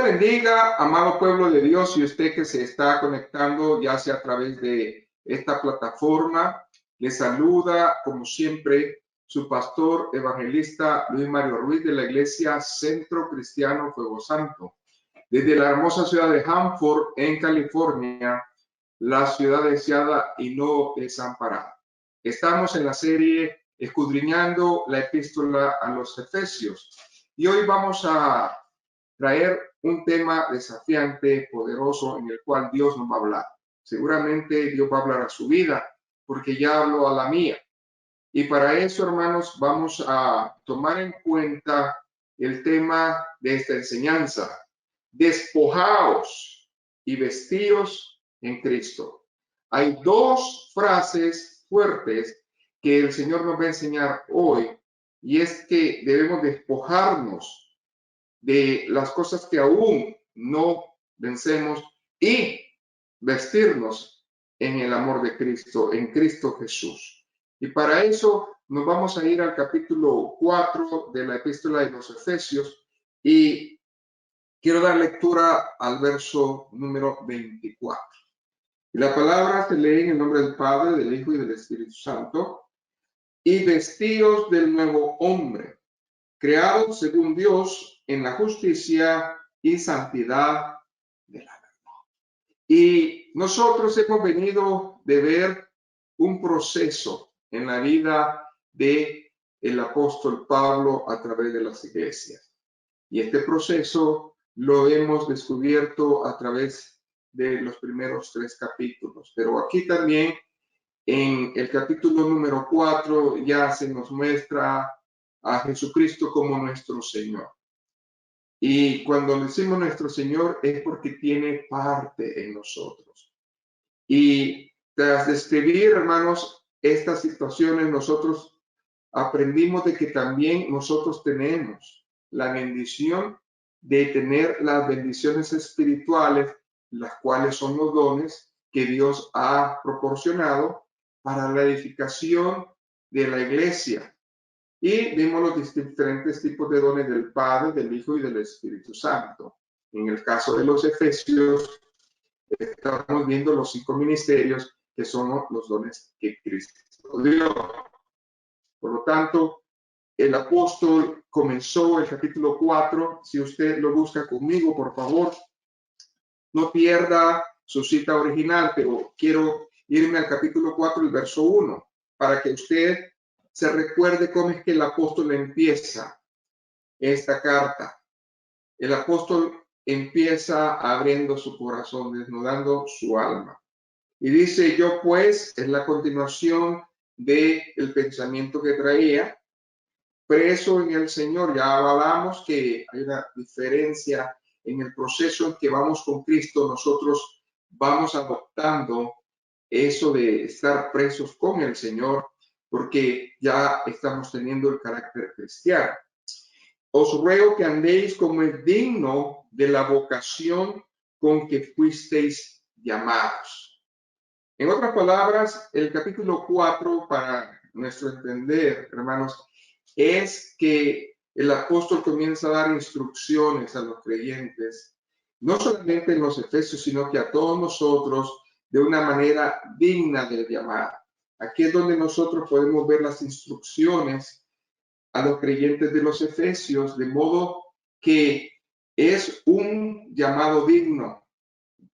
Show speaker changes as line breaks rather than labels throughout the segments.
bendiga, amado pueblo de Dios, y usted que se está conectando, ya sea a través de esta plataforma. Le saluda, como siempre, su pastor evangelista Luis Mario Ruiz de la Iglesia Centro Cristiano Fuego Santo, desde la hermosa ciudad de Hanford, en California, la ciudad deseada y no desamparada. Estamos en la serie escudriñando la epístola a los Efesios, y hoy vamos a traer un tema desafiante, poderoso, en el cual Dios nos va a hablar. Seguramente Dios va a hablar a su vida, porque ya habló a la mía. Y para eso, hermanos, vamos a tomar en cuenta el tema de esta enseñanza. Despojaos y vestíos en Cristo. Hay dos frases fuertes que el Señor nos va a enseñar hoy, y es que debemos despojarnos de las cosas que aún no vencemos y vestirnos en el amor de Cristo, en Cristo Jesús. Y para eso nos vamos a ir al capítulo 4 de la epístola de los Efesios, y quiero dar lectura al verso número 24. Y la palabra se lee en el nombre del Padre, del Hijo y del Espíritu Santo. Y vestíos del nuevo hombre, creados según Dios en la justicia y santidad de la verdad. Y nosotros hemos venido de ver un proceso en la vida de el apóstol Pablo a través de las iglesias. Y este proceso lo hemos descubierto a través de los primeros 3 capítulos. Pero aquí también en el capítulo número 4 ya se nos muestra a Jesucristo como nuestro Señor. Y cuando decimos nuestro Señor es porque tiene parte en nosotros. Y tras describir, hermanos, estas situaciones, nosotros aprendimos de que también nosotros tenemos la bendición de tener las bendiciones espirituales, las cuales son los dones que Dios ha proporcionado para la edificación de la iglesia. Y vimos los diferentes tipos de dones del Padre, del Hijo y del Espíritu Santo. En el caso de los Efesios, estamos viendo los 5 ministerios que son los dones que Cristo dio. Por lo tanto, el apóstol comenzó el capítulo 4. Si usted lo busca conmigo, por favor, no pierda su cita original, pero quiero irme al capítulo 4, el verso 1, para que usted se recuerde cómo es que el apóstol empieza esta carta. El apóstol empieza abriendo su corazón, desnudando su alma. Y dice: yo pues, es la continuación del pensamiento que traía, preso en el Señor. Ya hablamos que hay una diferencia en el proceso en que vamos con Cristo. Nosotros vamos adoptando eso de estar presos con el Señor, porque ya estamos teniendo el carácter cristiano. Os ruego que andéis como es digno de la vocación con que fuisteis llamados. En otras palabras, el capítulo 4, para nuestro entender, hermanos, es que el apóstol comienza a dar instrucciones a los creyentes, no solamente en los Efesios, sino que a todos nosotros, de una manera digna del llamado. Aquí es donde nosotros podemos ver las instrucciones a los creyentes de los Efesios, de modo que es un llamado digno.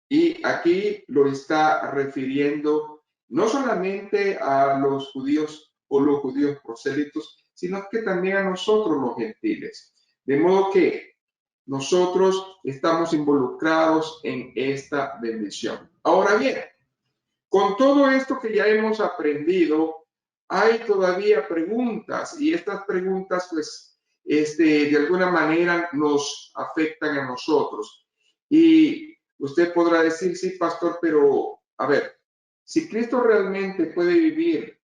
Y aquí lo está refiriendo no solamente a los judíos o los judíos prosélitos, sino que también a nosotros los gentiles. De modo que nosotros estamos involucrados en esta bendición. Ahora bien, con todo esto que ya hemos aprendido, hay todavía preguntas, y estas preguntas, pues, de alguna manera nos afectan a nosotros. Y usted podrá decir: sí, pastor, pero a ver, si Cristo realmente puede vivir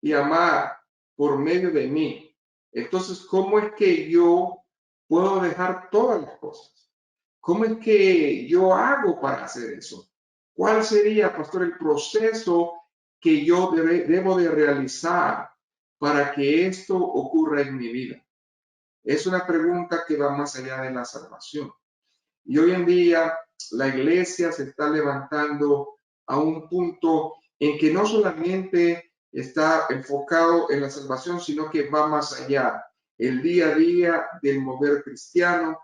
y amar por medio de mí, entonces, ¿cómo es que yo puedo dejar todas las cosas? ¿Cómo es que yo hago para hacer eso? ¿Cuál sería, pastor, el proceso que yo debo de realizar para que esto ocurra en mi vida? Es una pregunta que va más allá de la salvación. Y hoy en día la iglesia se está levantando a un punto en que no solamente está enfocado en la salvación, sino que va más allá. El día a día del mover cristiano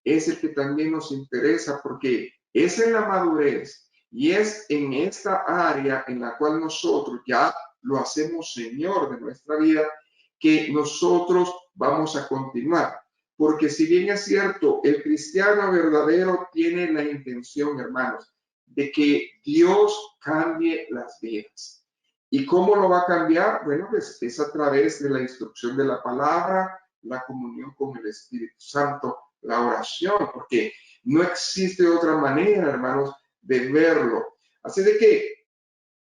es el que también nos interesa porque es en la madurez y es en esta área en la cual nosotros ya lo hacemos Señor de nuestra vida, que nosotros vamos a continuar. Porque si bien es cierto, el cristiano verdadero tiene la intención, hermanos, de que Dios cambie las vidas. ¿Y cómo lo va a cambiar? Bueno, pues es a través de la instrucción de la palabra, la comunión con el Espíritu Santo, la oración, porque no existe otra manera, hermanos, de verlo. Así de que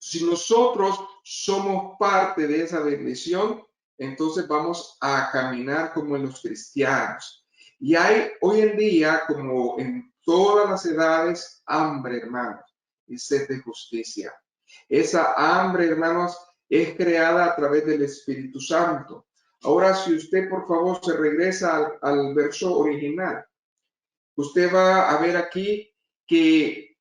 si nosotros somos parte de esa bendición, entonces vamos a caminar como en los cristianos. Y hay hoy en día, como en todas las edades, hambre, hermanos, y sed de justicia. Esa hambre, hermanos, es creada a través del Espíritu Santo. Ahora, si usted, por favor, se regresa al verso original, usted va a ver aquí que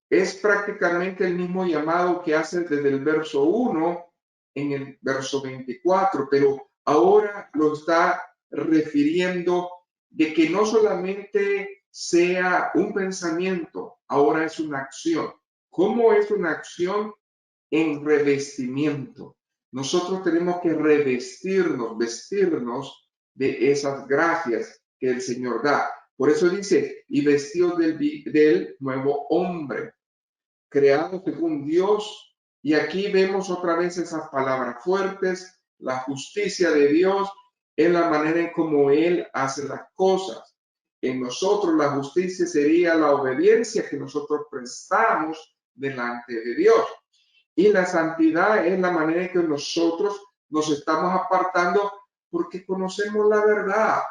es prácticamente el mismo llamado que hace desde el verso 1 en el verso 24, pero ahora lo está refiriendo de que no solamente sea un pensamiento, ahora es una acción. ¿Cómo es una acción? En revestimiento. Nosotros tenemos que revestirnos, vestirnos de esas gracias que el Señor da. Por eso dice, y vestidos del nuevo hombre, creado según Dios. Y aquí vemos otra vez esas palabras fuertes, la justicia de Dios en la manera en cómo Él hace las cosas. En nosotros la justicia sería la obediencia que nosotros prestamos delante de Dios. Y la santidad es la manera en que nosotros nos estamos apartando porque conocemos la verdad.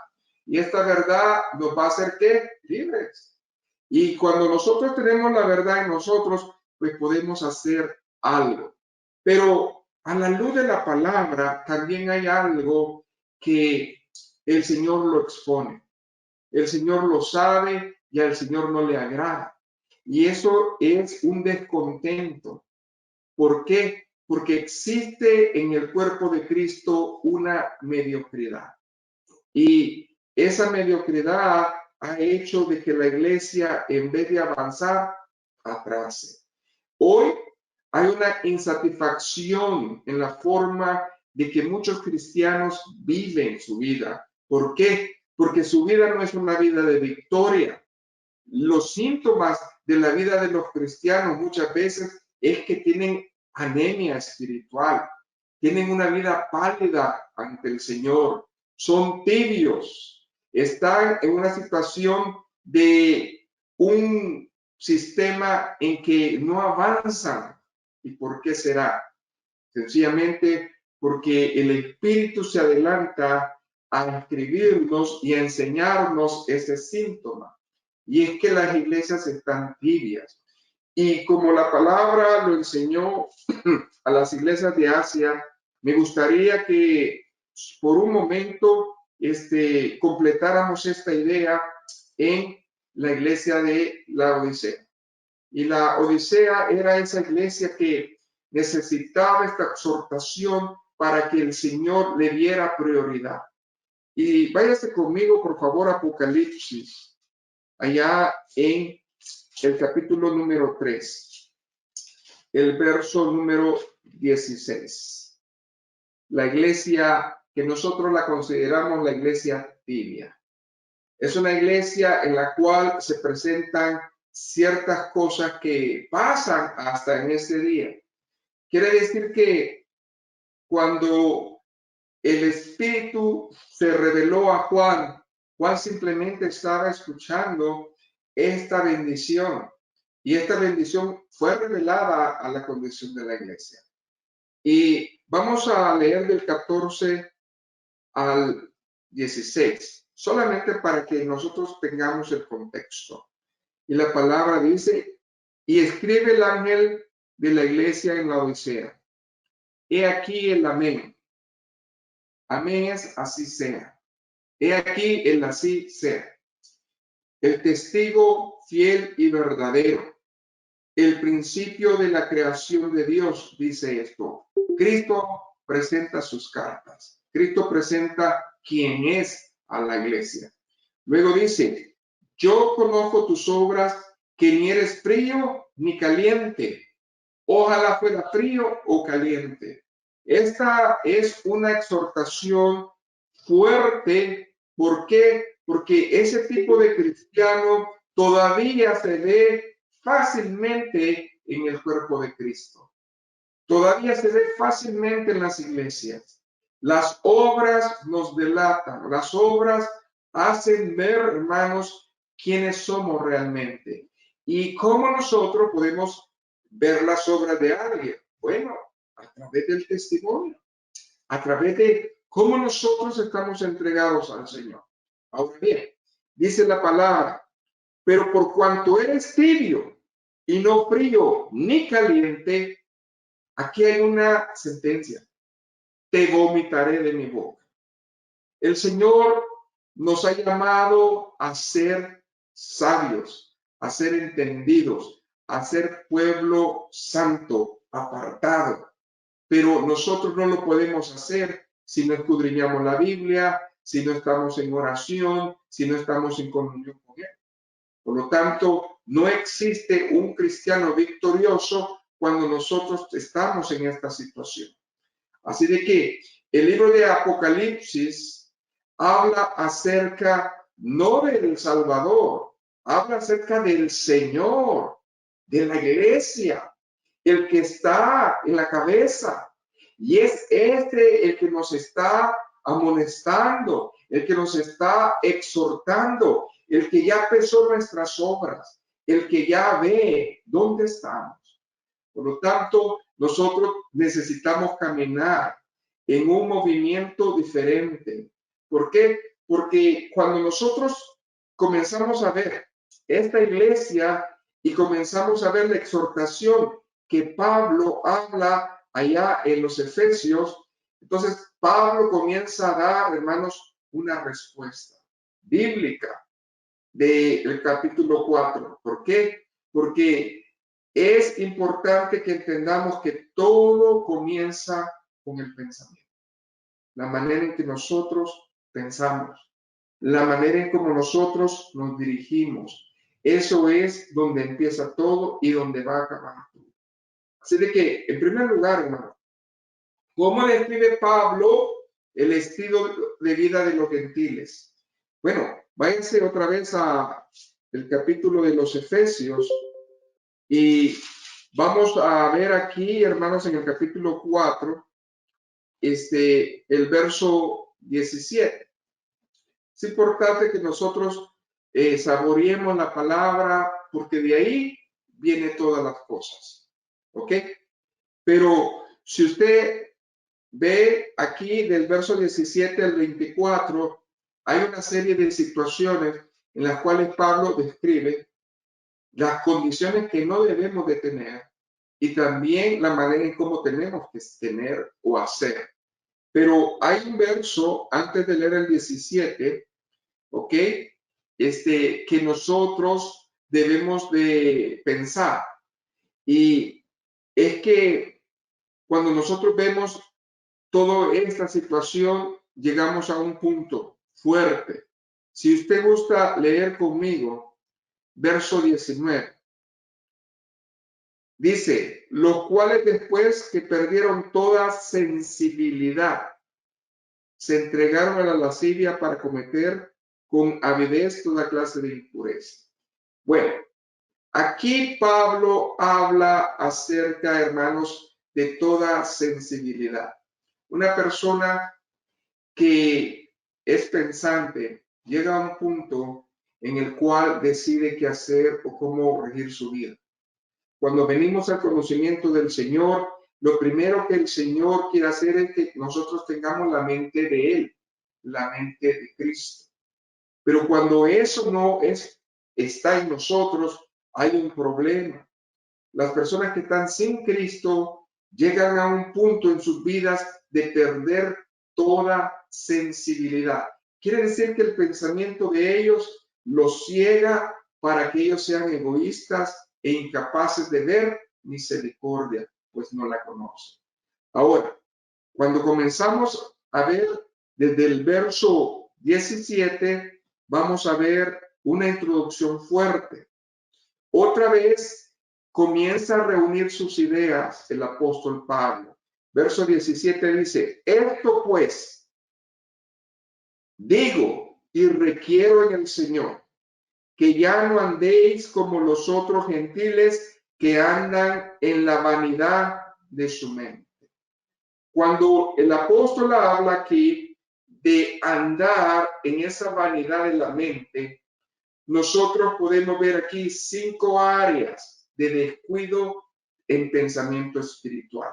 Y esta verdad nos va a hacer ¿qué? Libres. Y cuando nosotros tenemos la verdad en nosotros, pues podemos hacer algo. Pero a la luz de la palabra también hay algo que el Señor lo expone. El Señor lo sabe y al Señor no le agrada. Y eso es un descontento. ¿Por qué? Porque existe en el cuerpo de Cristo una mediocridad. Y esa mediocridad ha hecho de que la iglesia, en vez de avanzar, atrase. Hoy hay una insatisfacción en la forma de que muchos cristianos viven su vida. ¿Por qué? Porque su vida no es una vida de victoria. Los síntomas de la vida de los cristianos muchas veces es que tienen anemia espiritual, tienen una vida pálida ante el Señor, son tibios, están en una situación de un sistema en que no avanzan. ¿Y por qué será? Sencillamente porque el Espíritu se adelanta a escribirnos y a enseñarnos ese síntoma. Y es que las iglesias están tibias. Y como la palabra lo enseñó a las iglesias de Asia, me gustaría que por un momento completáramos esta idea en la iglesia de la Odisea. Y la Odisea era esa iglesia que necesitaba esta exhortación para que el Señor le diera prioridad. Y váyase conmigo, por favor, Apocalipsis, allá en el capítulo número 3, el verso número 16. La iglesia que nosotros la consideramos la iglesia tibia. Es una iglesia en la cual se presentan ciertas cosas que pasan hasta en este día. Quiere decir que cuando el Espíritu se reveló a Juan, Juan simplemente estaba escuchando esta bendición y esta bendición fue revelada a la condición de la iglesia. Y vamos a leer del 14 al 16, solamente para que nosotros tengamos el contexto. Y la palabra dice, y escribe el ángel de la iglesia en la Odisea. He aquí el amén. Amén es así sea. He aquí el así sea. el testigo fiel y verdadero, el principio de la creación de Dios, dice esto. Cristo presenta sus cartas. Cristo presenta quién es a la iglesia. Luego dice, yo conozco tus obras, que ni eres frío ni caliente. Ojalá fuera frío o caliente. Esta es una exhortación fuerte. ¿Por qué? Porque ese tipo de cristiano todavía se ve fácilmente en el cuerpo de Cristo. Todavía se ve fácilmente en las iglesias. Las obras nos delatan, las obras hacen ver, hermanos, quiénes somos realmente y cómo nosotros podemos ver las obras de alguien. Bueno, a través del testimonio, a través de cómo nosotros estamos entregados al Señor. Ahora bien, dice la palabra, pero por cuanto eres tibio y no frío ni caliente, aquí hay una sentencia, te vomitaré de mi boca. El Señor nos ha llamado a ser sabios, a ser entendidos, a ser pueblo santo, apartado. Pero nosotros no lo podemos hacer si no escudriñamos la Biblia, si no estamos en oración, si no estamos en comunión con Él. Por lo tanto, no existe un cristiano victorioso cuando nosotros estamos en esta situación. Así de que el libro de Apocalipsis habla acerca no del Salvador, habla acerca del Señor, de la iglesia, el que está en la cabeza. Y es este el que nos está amonestando, el que nos está exhortando, el que ya pesó nuestras obras, el que ya ve dónde estamos. Por lo tanto, nosotros necesitamos caminar en un movimiento diferente. ¿Por qué? Porque cuando nosotros comenzamos a ver esta iglesia y comenzamos a ver la exhortación que Pablo habla allá en los Efesios, entonces Pablo comienza a dar, hermanos, una respuesta bíblica del capítulo 4. ¿Por qué? Porque es importante que entendamos que todo comienza con el pensamiento. La manera en que nosotros pensamos, la manera en cómo nosotros nos dirigimos. Eso es donde empieza todo y donde va a acabar todo. Así de que, en primer lugar, hermano, ¿cómo describe Pablo el estilo de vida de los gentiles? Bueno, váyanse otra vez a el capítulo de los Efesios y vamos a ver aquí, hermanos, en el capítulo 4, el verso 17. Es importante que nosotros saboreemos la palabra porque de ahí vienen todas las cosas. ¿Ok? Pero si usted ve aquí del verso 17 al 24, hay una serie de situaciones en las cuales Pablo describe las condiciones que no debemos de tener y también la manera en cómo tenemos que tener o hacer. Pero hay un verso antes de leer el 17, ¿ok? Que nosotros debemos de pensar. Y es que cuando nosotros vemos toda esta situación, llegamos a un punto fuerte. Si usted gusta leer conmigo, verso 19. Dice, los cuales después que perdieron toda sensibilidad, se entregaron a la lascivia para cometer con avidez toda clase de impureza. Bueno, aquí Pablo habla acerca, hermanos, de toda sensibilidad. Una persona que es pensante llega a un punto en el cual decide qué hacer o cómo regir su vida. Cuando venimos al conocimiento del Señor, lo primero que el Señor quiere hacer es que nosotros tengamos la mente de Él, la mente de Cristo. Pero cuando eso no está en nosotros, hay un problema. Las personas que están sin Cristo llegan a un punto en sus vidas de perder toda sensibilidad. Quiere decir que el pensamiento de ellos los ciega para que ellos sean egoístas e incapaces de ver misericordia, pues no la conocen. Ahora, cuando comenzamos a ver desde el verso 17, vamos a ver una introducción fuerte. Otra vez comienza a reunir sus ideas el apóstol Pablo. Verso 17 dice, esto pues digo y requiero en el Señor, que ya no andéis como los otros gentiles que andan en la vanidad de su mente. Cuando el apóstol habla aquí de andar en esa vanidad de la mente, nosotros podemos ver aquí 5 áreas de descuido en pensamiento espiritual.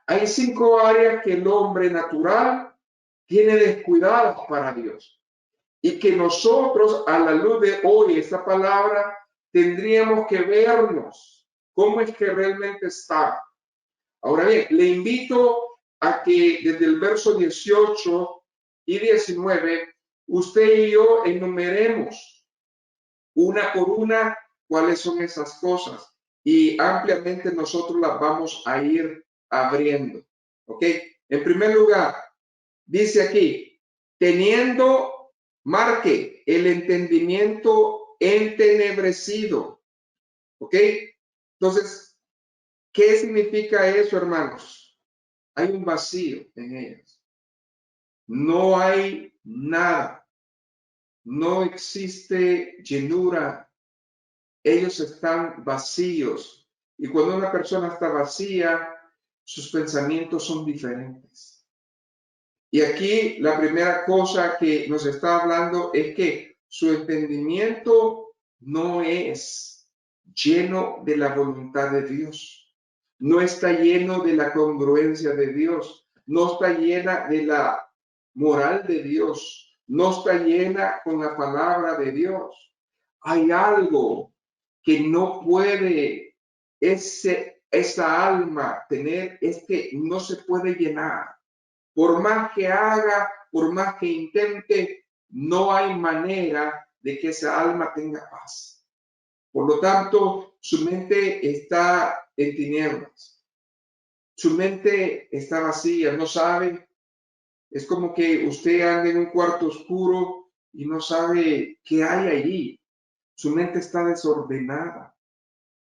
Hay 5 áreas que el hombre natural tiene descuidadas para Dios y que nosotros, a la luz de hoy, esta palabra, tendríamos que vernos cómo es que realmente está. Ahora bien, le invito a que desde el verso 18 y 19, usted y yo enumeremos una por una cuáles son esas cosas y ampliamente nosotros las vamos a ir abriendo. ¿Ok? En primer lugar, dice aquí, teniendo, marque, el entendimiento entenebrecido. ¿Ok? Entonces, ¿qué significa eso, hermanos? Hay un vacío en ellos. No hay nada. No existe llenura. Ellos están vacíos. Y cuando una persona está vacía, sus pensamientos son diferentes. Y aquí la primera cosa que nos está hablando es que su entendimiento no es lleno de la voluntad de Dios. No está lleno de la congruencia de Dios. No está llena de la moral de Dios. No está llena con la palabra de Dios. Hay algo que no puede esa alma tener, es que no se puede llenar. Por más que haga, por más que intente, no hay manera de que esa alma tenga paz. Por lo tanto, su mente está en tinieblas. Su mente está vacía, no sabe. Es como que usted anda en un cuarto oscuro y no sabe qué hay allí. Su mente está desordenada.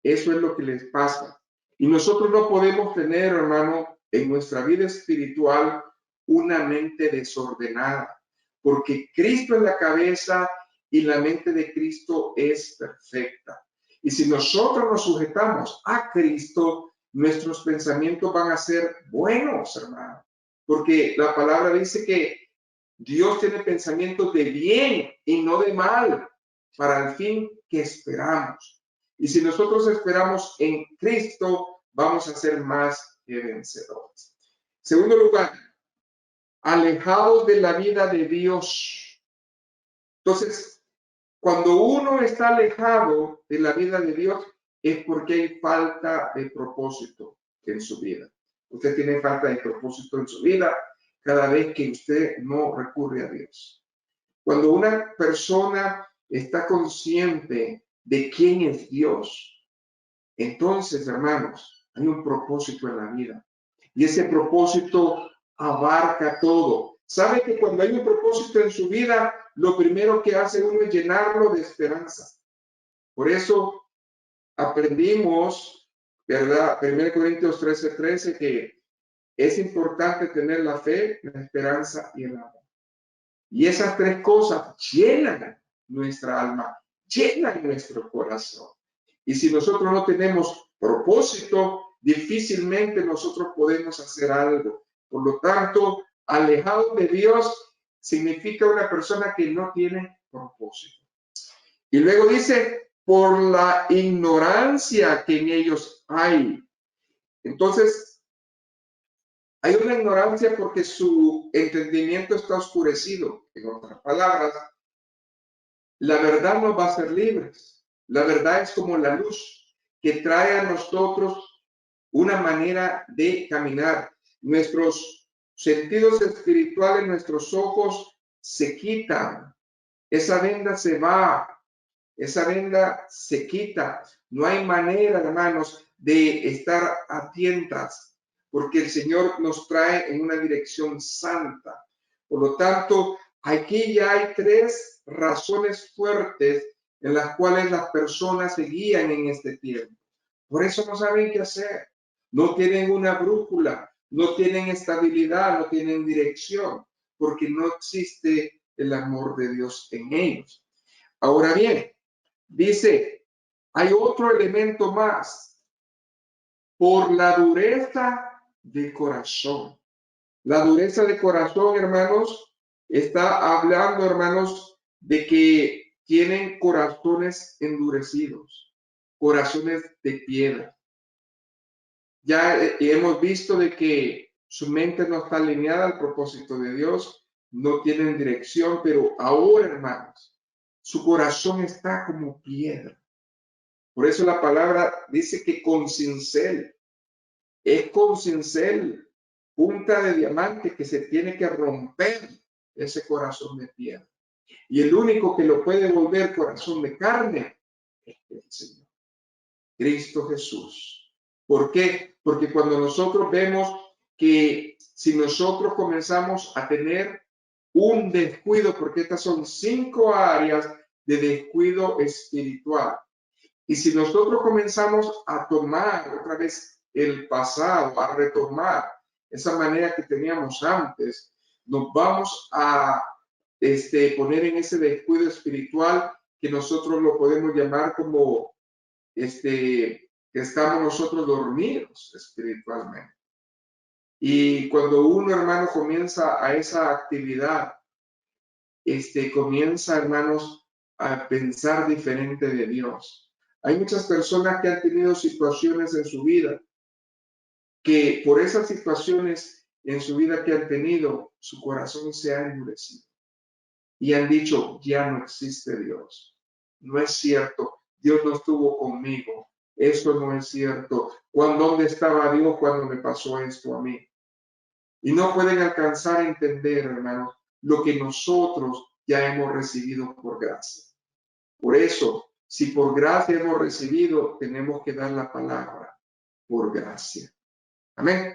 Eso es lo que les pasa. Y nosotros no podemos tener, hermano, en nuestra vida espiritual una mente desordenada, porque Cristo es la cabeza y la mente de Cristo es perfecta. Y si nosotros nos sujetamos a Cristo, nuestros pensamientos van a ser buenos, hermano, porque la palabra dice que Dios tiene pensamientos de bien y no de mal, para el fin que esperamos. Y si nosotros esperamos en Cristo, vamos a ser más que vencedores. Segundo lugar, alejados de la vida de Dios. Entonces, cuando uno está alejado de la vida de Dios, es porque hay falta de propósito en su vida. Usted tiene falta de propósito en su vida cada vez que usted no recurre a Dios. Cuando una persona está consciente de quién es Dios, entonces, hermanos, hay un propósito en la vida. Y ese propósito abarca todo. ¿Sabe que cuando hay un propósito en su vida, lo primero que hace uno es llenarlo de esperanza? Por eso aprendimos, ¿verdad? 1 Corintios 13:13, que es importante tener la fe, la esperanza y el amor. Y esas 3 cosas llenan nuestra alma, llenan nuestro corazón. Y si nosotros no tenemos propósito, difícilmente nosotros podemos hacer algo. Por lo tanto, alejado de Dios significa una persona que no tiene propósito. Y luego dice, por la ignorancia que en ellos hay. Entonces, hay una ignorancia porque su entendimiento está oscurecido. En otras palabras, la verdad nos va a hacer libres. La verdad es como la luz que trae a nosotros una manera de caminar. Nuestros sentidos espirituales, nuestros ojos se quitan. Esa venda se va esa venda se quita. No hay manera, hermanos, de estar atentas, porque el Señor nos trae en una dirección santa. Por lo tanto, aquí ya hay tres razones fuertes en las cuales las personas se guían en este tiempo. Por eso no saben qué hacer. No tienen una brújula, no tienen estabilidad, no tienen dirección, porque no existe el amor de Dios en ellos. Ahora bien, dice, hay otro elemento más, por la dureza de corazón. La dureza de corazón, hermanos, está hablando, hermanos, de que tienen corazones endurecidos, corazones de piedra. Ya hemos visto de que su mente no está alineada al propósito de Dios, no tienen dirección, pero ahora, hermanos, su corazón está como piedra. Por eso la palabra dice que con cincel, es con cincel, punta de diamante, que se tiene que romper ese corazón de piedra. Y el único que lo puede volver corazón de carne es el Señor, Cristo Jesús. ¿Por qué? Porque cuando nosotros vemos que si nosotros comenzamos a tener un descuido, porque estas son 5 áreas de descuido espiritual, y si nosotros comenzamos a tomar otra vez el pasado, a retomar esa manera que teníamos antes, nos vamos a poner en ese descuido espiritual que nosotros lo podemos llamar como que estamos nosotros dormidos espiritualmente. Y cuando uno, hermano, comienza a esa actividad, comienza, hermanos, a pensar diferente de Dios. Hay muchas personas que han tenido situaciones en su vida, que por esas situaciones en su vida que han tenido, su corazón se ha endurecido. Y han dicho, ya no existe Dios. No es cierto, Dios no estuvo conmigo. Esto no es cierto. ¿Dónde estaba Dios cuando me pasó esto a mí? Y no pueden alcanzar a entender, hermanos, lo que nosotros ya hemos recibido por gracia. Por eso, si por gracia hemos recibido, tenemos que dar la palabra por gracia. Amén.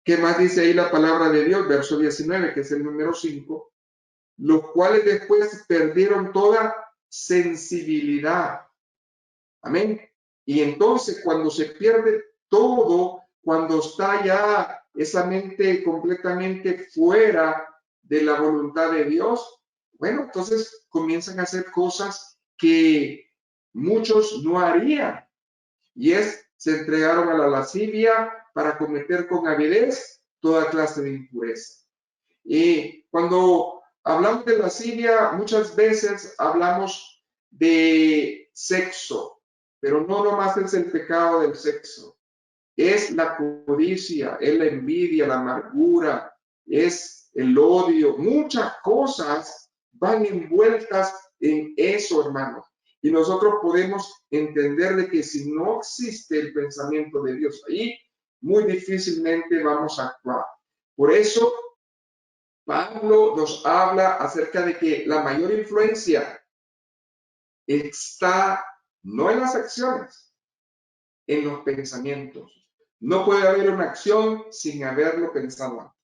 ¿Qué más dice ahí la palabra de Dios? Verso 19, que es el número 5. Los cuales después perdieron toda sensibilidad. Amén. Y entonces cuando se pierde todo, cuando está ya esa mente completamente fuera de la voluntad de Dios, bueno, entonces comienzan a hacer cosas que muchos no harían. Y se entregaron a la lascivia para cometer con avidez toda clase de impureza. Y cuando hablamos de lascivia, muchas veces hablamos de sexo, pero no nomás es el pecado del sexo, es la codicia, es la envidia, la amargura, es el odio, muchas cosas van envueltas en eso, hermanos. Y nosotros podemos entender de que si no existe el pensamiento de Dios ahí, muy difícilmente vamos a actuar. Por eso, Pablo nos habla acerca de que la mayor influencia está no en las acciones, en los pensamientos. No puede haber una acción sin haberlo pensado antes.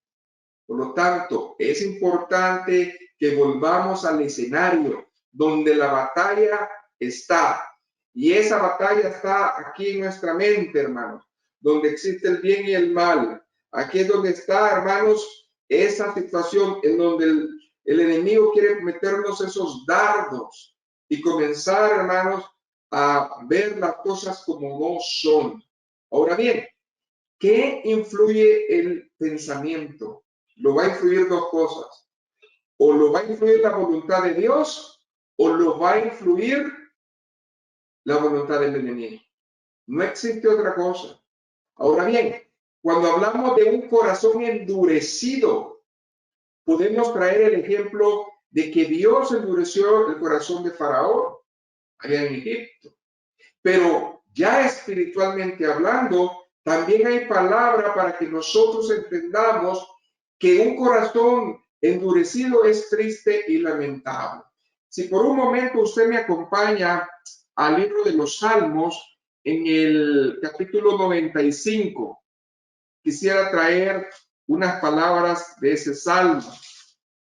Por lo tanto, es importante que volvamos al escenario donde la batalla está. Y esa batalla está aquí en nuestra mente, hermanos, donde existe el bien y el mal. Aquí es donde está, hermanos, esa situación en donde el enemigo quiere meternos esos dardos y comenzar, hermanos, a ver las cosas como no son. Ahora bien, ¿qué influye el pensamiento? Lo va a influir dos cosas. O lo va a influir la voluntad de Dios o lo va a influir la voluntad del enemigo. No existe otra cosa. Ahora bien, cuando hablamos de un corazón endurecido, podemos traer el ejemplo de que Dios endureció el corazón de Faraón allá en Egipto. Pero ya espiritualmente hablando, también hay palabra para que nosotros entendamos que un corazón endurecido es triste y lamentable. si por un momento usted me acompaña al libro de los Salmos, en el capítulo 95, quisiera traer unas palabras de ese salmo.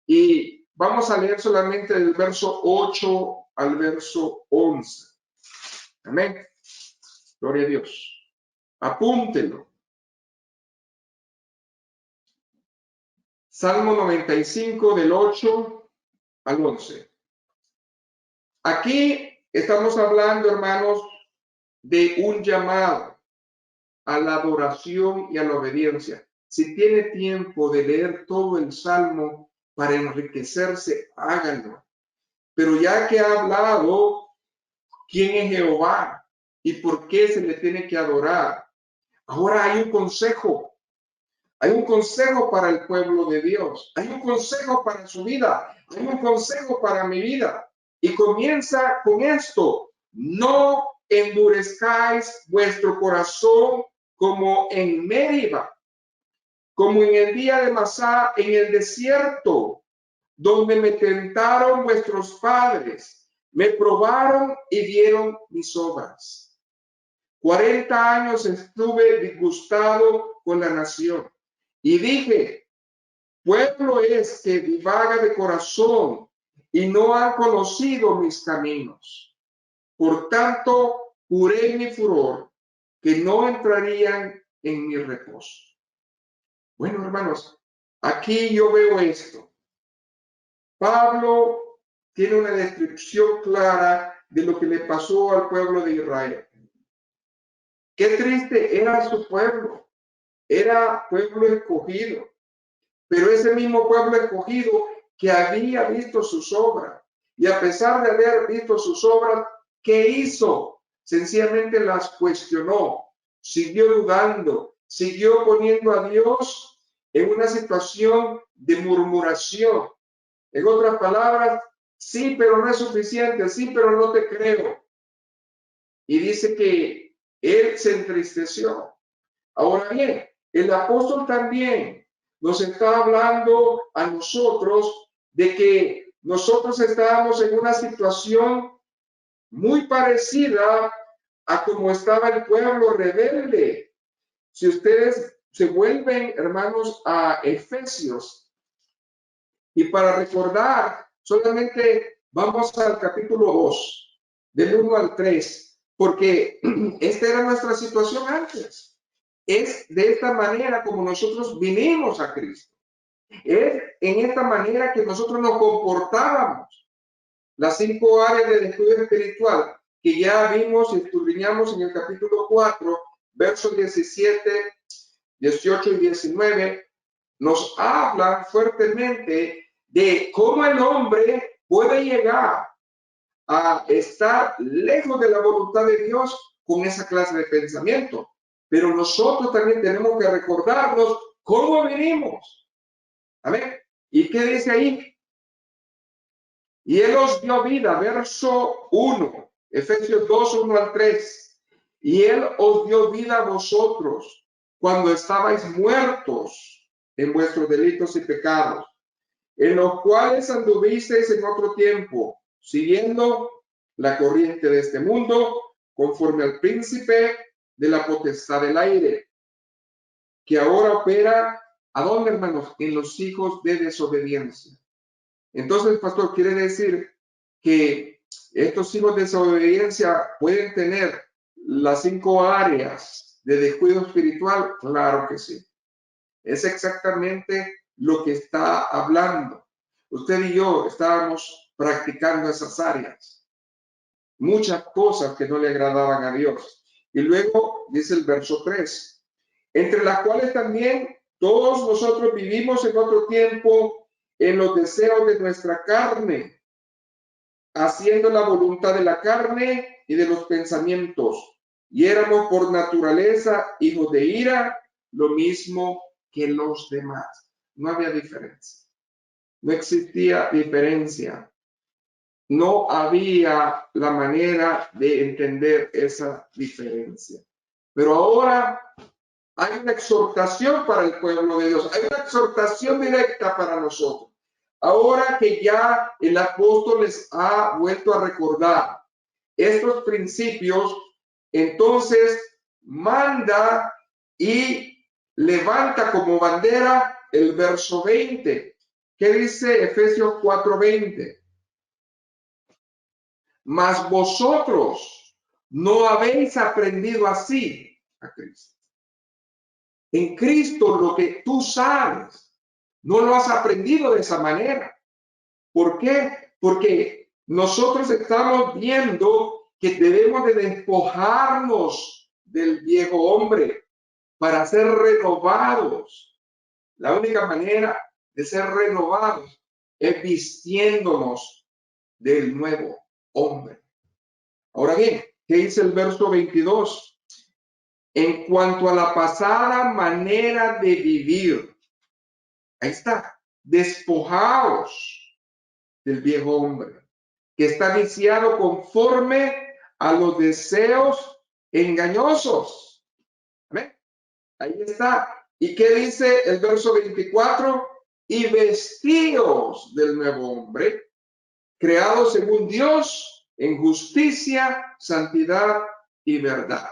Y vamos a leer solamente del verso 8 al verso 11. Amén. Gloria a Dios. Apúntelo. Salmo 95 del 8 al 11. Aquí estamos hablando, hermanos, de un llamado a la adoración y a la obediencia. Si tiene tiempo de leer todo el Salmo para enriquecerse, háganlo. Pero ya que ha hablado quién es Jehová y por qué se le tiene que adorar, ahora hay un consejo. Hay un consejo para el pueblo de Dios. Hay un consejo para su vida. Hay un consejo para mi vida. Y comienza con esto. No endurezcáis vuestro corazón como en Meriba, como en el día de Masá en el desierto, donde me tentaron vuestros padres, me probaron y vieron mis obras. 40 años estuve disgustado con la nación. Y dije, pueblo es que divaga de corazón y no han conocido mis caminos. Por tanto, juré en mi furor que no entrarían en mi reposo. Bueno, hermanos, aquí yo veo esto. Pablo tiene una descripción clara de lo que le pasó al pueblo de Israel. Qué triste era su pueblo. Era pueblo escogido. Pero ese mismo pueblo escogido que había visto sus obras, y a pesar de haber visto sus obras, ¿qué hizo? Sencillamente las cuestionó, siguió dudando, siguió poniendo a Dios en una situación de murmuración. En otras palabras, sí, pero no es suficiente, sí, pero no te creo. Y dice que él se entristeció. Ahora bien, el apóstol también nos está hablando a nosotros de que nosotros estábamos en una situación muy parecida a como estaba el pueblo rebelde. Si ustedes se vuelven, hermanos, a Efesios, y para recordar, solamente vamos al capítulo 2, del 1 al 3, porque esta era nuestra situación antes. Es de esta manera como nosotros vinimos a Cristo. Es en esta manera que nosotros nos comportábamos. Las 5 áreas de estudio espiritual que ya vimos y escudriñamos en el capítulo 4, versos 17, 18 y 19, nos hablan fuertemente de cómo el hombre puede llegar a estar lejos de la voluntad de Dios con esa clase de pensamiento. Pero nosotros también tenemos que recordarnos cómo venimos. Amén. ¿Y qué dice ahí? Y Él os dio vida, verso 1, Efesios 2, 1 al 3. Y Él os dio vida a vosotros cuando estabais muertos en vuestros delitos y pecados, en los cuales anduvisteis en otro tiempo, siguiendo la corriente de este mundo, conforme al príncipe de la potestad del aire, que ahora opera, ¿a dónde, hermanos? En los hijos de desobediencia. Entonces, pastor, quiere decir que estos hijos de desobediencia pueden tener las 5 áreas de descuido espiritual. Claro que sí. Es exactamente lo que está hablando. Usted y yo estábamos practicando esas áreas. Muchas cosas que no le agradaban a Dios. Y luego dice el verso 3, entre las cuales también todos nosotros vivimos en otro tiempo en los deseos de nuestra carne, haciendo la voluntad de la carne y de los pensamientos. Y éramos por naturaleza hijos de ira, lo mismo que los demás. No había diferencia. No existía diferencia. No había la manera de entender esa diferencia. Pero ahora hay una exhortación para el pueblo de Dios. Hay una exhortación directa para nosotros. ahora que ya el apóstol les ha vuelto a recordar estos principios, entonces manda y levanta como bandera el verso 20. ¿Qué dice Efesios 4:20? Mas vosotros no habéis aprendido así a Cristo. En Cristo lo que tú sabes, no lo has aprendido de esa manera. ¿Por qué? Porque nosotros estamos viendo que debemos de despojarnos del viejo hombre para ser renovados. La única manera de ser renovados es vistiéndonos del nuevo hombre. Ahora bien, ¿qué dice el verso 22? En cuanto a la pasada manera de vivir, ahí está, despojaos del viejo hombre, que está viciado conforme a los deseos engañosos. ¿Amén? Ahí está. ¿Y qué dice el verso 24? Y vestíos del nuevo hombre, creado según Dios en justicia, santidad y verdad.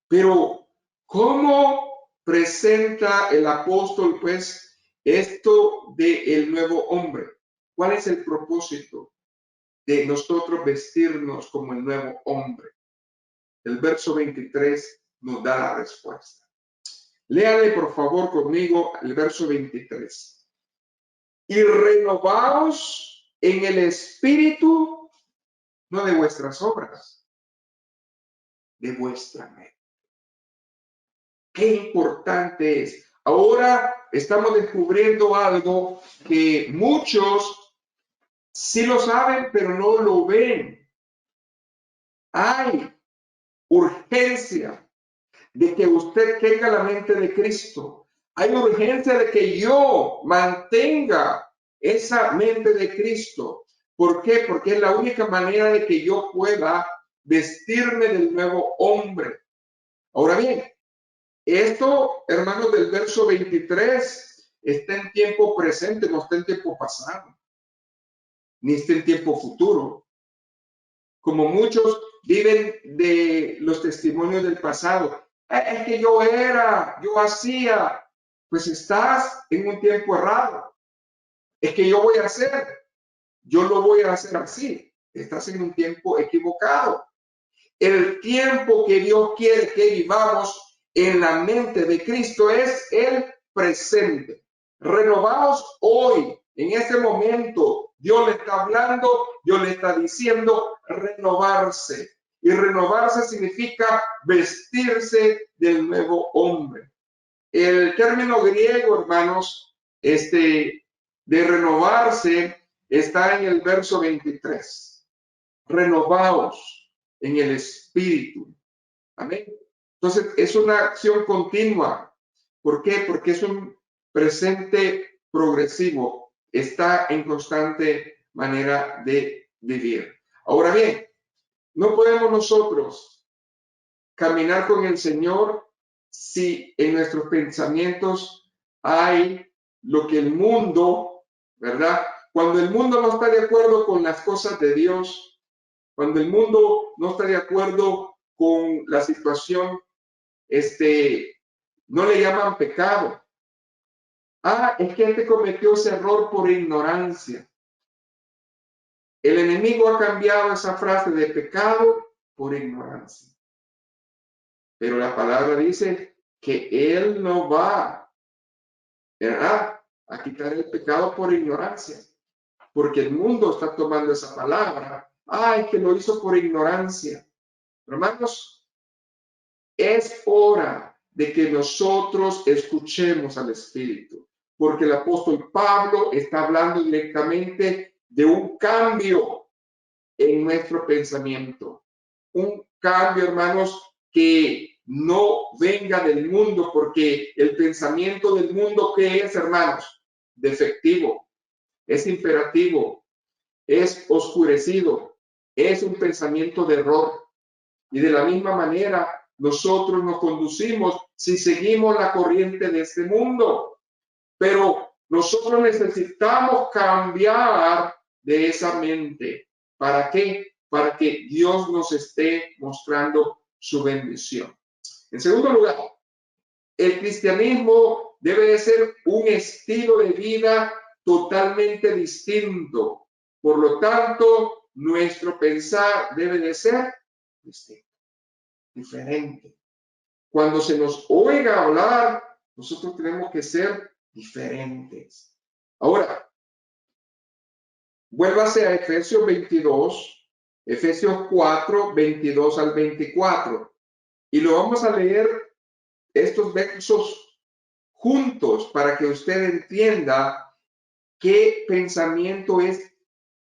Pero, ¿cómo presenta el apóstol, pues, esto del nuevo hombre? ¿Cuál es el propósito de nosotros vestirnos como el nuevo hombre? El verso 23 nos da la respuesta. Léale, por favor, conmigo el verso 23. Y renovaos en el espíritu, no de vuestras obras, de vuestra mente. Qué importante es. Ahora estamos descubriendo algo que muchos sí lo saben, pero no lo ven. Hay urgencia de que usted tenga la mente de Cristo. Hay urgencia de que yo mantenga esa mente de Cristo. ¿Por qué? Porque es la única manera de que yo pueda vestirme del nuevo hombre. Ahora bien, esto, hermanos, del verso 23 está en tiempo presente, no está en tiempo pasado, ni está en tiempo futuro. Como muchos viven de los testimonios del pasado. Es que yo hacía. Pues estás en un tiempo errado. Es que yo voy a hacer, yo lo voy a hacer así. Estás en un tiempo equivocado. El tiempo que Dios quiere que vivamos en la mente de Cristo es el presente. Renovaos hoy, en este momento. Dios le está hablando, Dios le está diciendo renovarse. Y renovarse significa vestirse del nuevo hombre. El término griego, hermanos, de renovarse está en el verso 23. Renovaos en el espíritu. Amén. Entonces, es una acción continua. ¿Por qué? Porque es un presente progresivo. Está en constante manera de vivir. Ahora bien, no podemos nosotros caminar con el Señor si en nuestros pensamientos hay lo que el mundo, ¿verdad? Cuando el mundo no está de acuerdo con las cosas de Dios, cuando el mundo no está de acuerdo con la situación, no le llaman pecado. Es que cometió ese error por ignorancia. El enemigo ha cambiado esa frase de pecado por ignorancia. Pero la palabra dice que Él no va, ¿verdad?, a quitar el pecado por ignorancia. Porque el mundo está tomando esa palabra. Es que lo hizo por ignorancia. Hermanos, es hora de que nosotros escuchemos al Espíritu. Porque el apóstol Pablo está hablando directamente de un cambio en nuestro pensamiento. Un cambio, hermanos, que no venga del mundo, porque el pensamiento del mundo, ¿qué es, hermanos? Defectivo, es imperativo, es oscurecido, es un pensamiento de error. Y de la misma manera, nosotros nos conducimos si seguimos la corriente de este mundo. Pero Nosotros necesitamos cambiar de esa mente. ¿Para qué? Para que Dios nos esté mostrando su bendición. En segundo lugar, el cristianismo debe de ser un estilo de vida totalmente distinto. Por lo tanto, nuestro pensar debe de ser distinto, diferente. Cuando se nos oiga hablar, nosotros tenemos que ser diferentes. Ahora, vuélvase a Efesios 22, Efesios 4, 22 al 24. Y lo vamos a leer estos versos juntos para que usted entienda qué pensamiento es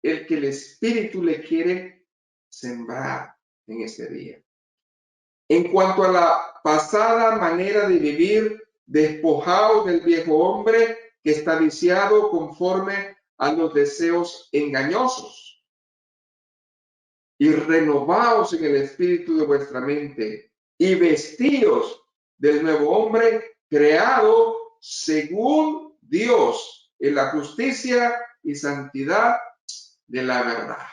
el que el Espíritu le quiere sembrar en este día. En cuanto a la pasada manera de vivir, despojaos del viejo hombre que está viciado conforme a los deseos engañosos y renovaos en el espíritu de vuestra mente y vestíos del nuevo hombre creado según Dios en la justicia y santidad de la verdad.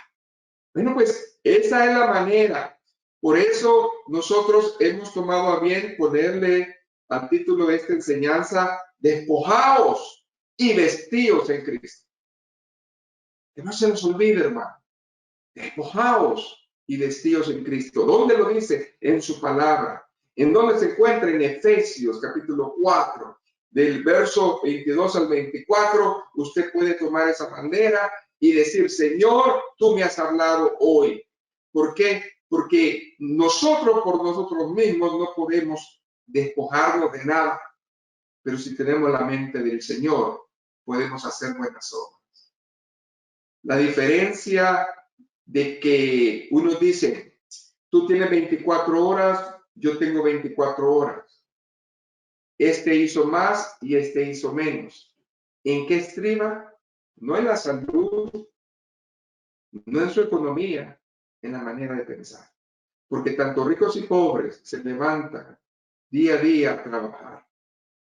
Bueno, pues esa es la manera. Por eso nosotros hemos tomado a bien ponerle al título de esta enseñanza, despojaos y vestíos en Cristo. Que no se nos olvide, hermano. Despojaos y vestíos en Cristo. ¿Dónde lo dice? En su palabra. ¿En dónde se encuentra? En Efesios capítulo 4, del verso 22 al 24. Usted puede tomar esa bandera y decir, Señor, tú me has hablado hoy. ¿Por qué? Porque nosotros por nosotros mismos no podemos despojarnos de nada. Pero si tenemos la mente del Señor, podemos hacer buenas obras. La diferencia de que uno dice, tú tienes 24 horas, yo tengo 24 horas. Este hizo más y este hizo menos. ¿En qué estriba? No en la salud, no en su economía, en la manera de pensar. Porque tanto ricos y pobres se levantan día a día a trabajar.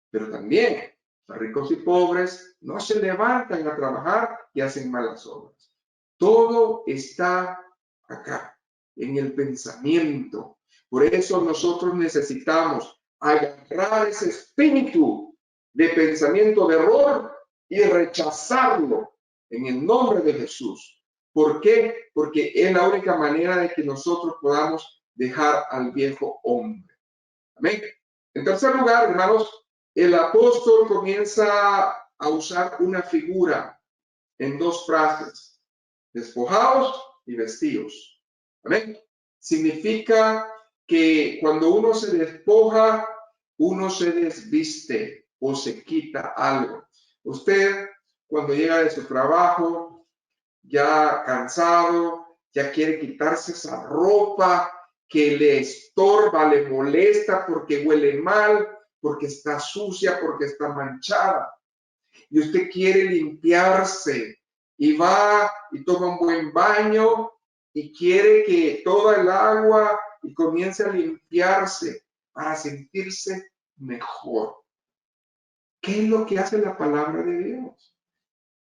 Pero también ricos y pobres no se levantan a trabajar y hacen malas obras. Todo está acá, en el pensamiento. Por eso nosotros necesitamos agarrar ese espíritu de pensamiento de error y rechazarlo en el nombre de Jesús. ¿Por qué? Porque es la única manera de que nosotros podamos dejar al viejo hombre. Amén. En tercer lugar, hermanos, el apóstol comienza a usar una figura en dos frases: despojaos y vestíos. Amén. Significa que cuando uno se despoja, uno se desviste o se quita algo. Usted, cuando llega de su trabajo, ya cansado, ya quiere quitarse esa ropa que le estorba, le molesta porque huele mal, porque está sucia, porque está manchada. Y usted quiere limpiarse y va y toma un buen baño y quiere que toda el agua y comience a limpiarse para sentirse mejor. ¿Qué es lo que hace la palabra de Dios?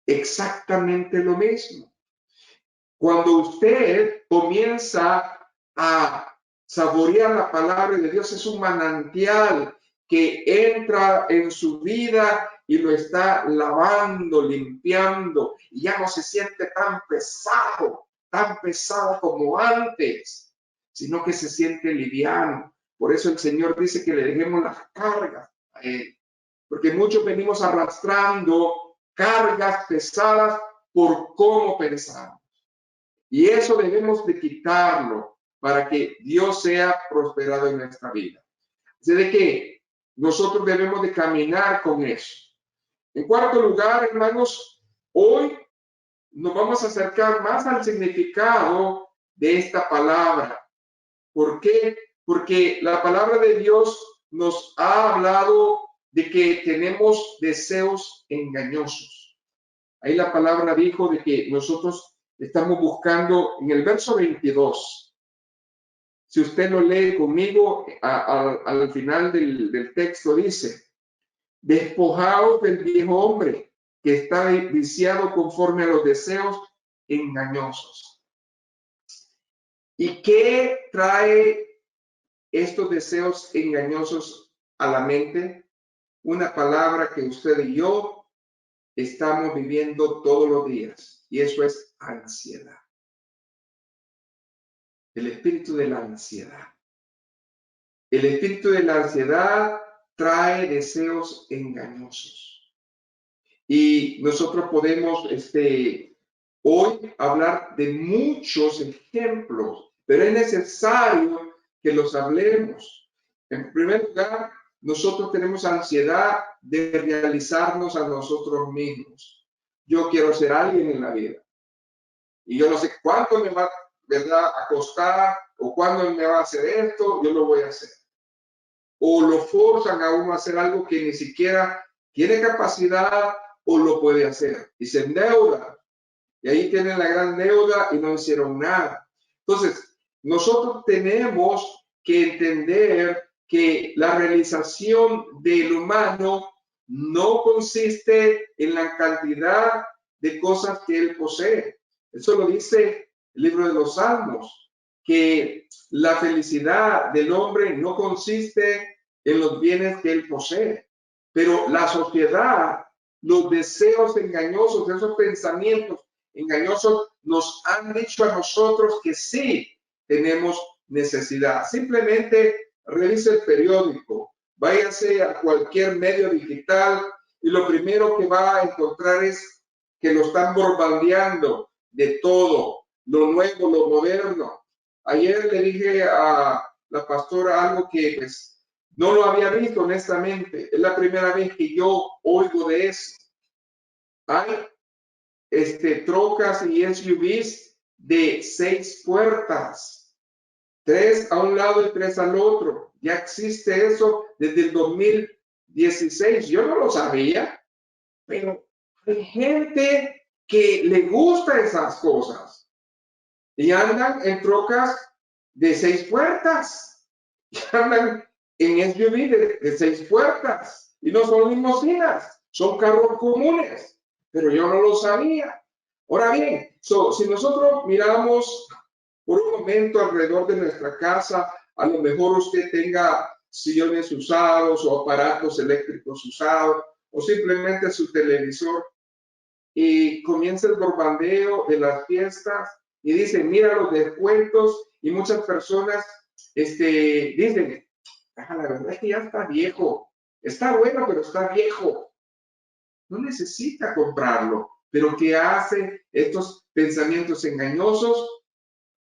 Exactamente lo mismo. Cuando usted comienza a saborear la palabra de Dios, es un manantial que entra en su vida y lo está lavando, limpiando, y ya no se siente tan pesado como antes, sino que se siente liviano. Por eso el Señor dice que le dejemos las cargas a Él, porque muchos venimos arrastrando cargas pesadas por cómo pensamos. Y eso debemos de quitarlo para que Dios sea prosperado en nuestra vida. Así de que nosotros debemos de caminar con eso. En cuarto lugar, hermanos, hoy nos vamos a acercar más al significado de esta palabra. ¿Por qué? Porque la palabra de Dios nos ha hablado de que tenemos deseos engañosos. Ahí la palabra dijo de que nosotros estamos buscando en el verso 22. Si usted lo lee conmigo, al final del texto dice, despojaos del viejo hombre que está viciado conforme a los deseos engañosos. ¿Y qué trae estos deseos engañosos a la mente? Una palabra que usted y yo estamos viviendo todos los días, y eso es ansiedad. El espíritu de la ansiedad. El espíritu de la ansiedad trae deseos engañosos. Y nosotros podemos hoy hablar de muchos ejemplos, pero es necesario que los hablemos. En primer lugar, nosotros tenemos ansiedad de realizarnos a nosotros mismos. Yo quiero ser alguien en la vida. Y yo no sé cuánto me va, ¿verdad?, a costar o cuándo me va a hacer esto, yo lo voy a hacer. O lo forzan a uno a hacer algo que ni siquiera tiene capacidad o lo puede hacer. Y se endeuda. Y ahí tienen la gran deuda y no hicieron nada. Entonces, nosotros tenemos que entender que la realización del humano no consiste en la cantidad de cosas que él posee. Eso lo dice el libro de los Salmos, que la felicidad del hombre no consiste en los bienes que él posee, pero la sociedad, los deseos engañosos, esos pensamientos engañosos nos han dicho a nosotros que sí tenemos necesidad. Simplemente revise el periódico, váyase a cualquier medio digital y lo primero que va a encontrar es que lo están bombardeando de todo, lo nuevo, lo moderno. Ayer le dije a la pastora algo que pues no lo había visto honestamente. Es la primera vez que yo oigo de eso. Hay trocas y SUVs de 6 puertas, 3 a un lado y 3 al otro. Ya existe eso desde el 2016. Yo no lo sabía, pero hay gente que le gusta esas cosas y andan en trocas de 6 puertas y andan en SUV de 6 puertas y no son limosinas, son carros comunes, pero yo no lo sabía. Ahora bien, si nosotros miramos por un momento alrededor de nuestra casa, a lo mejor usted tenga sillones usados o aparatos eléctricos usados o simplemente su televisor y comienza el bombardeo de las fiestas y dicen, mira los descuentos y muchas personas dicen, la verdad es que ya está viejo, está bueno, pero está viejo. No necesita comprarlo, pero ¿qué hace? Estos pensamientos engañosos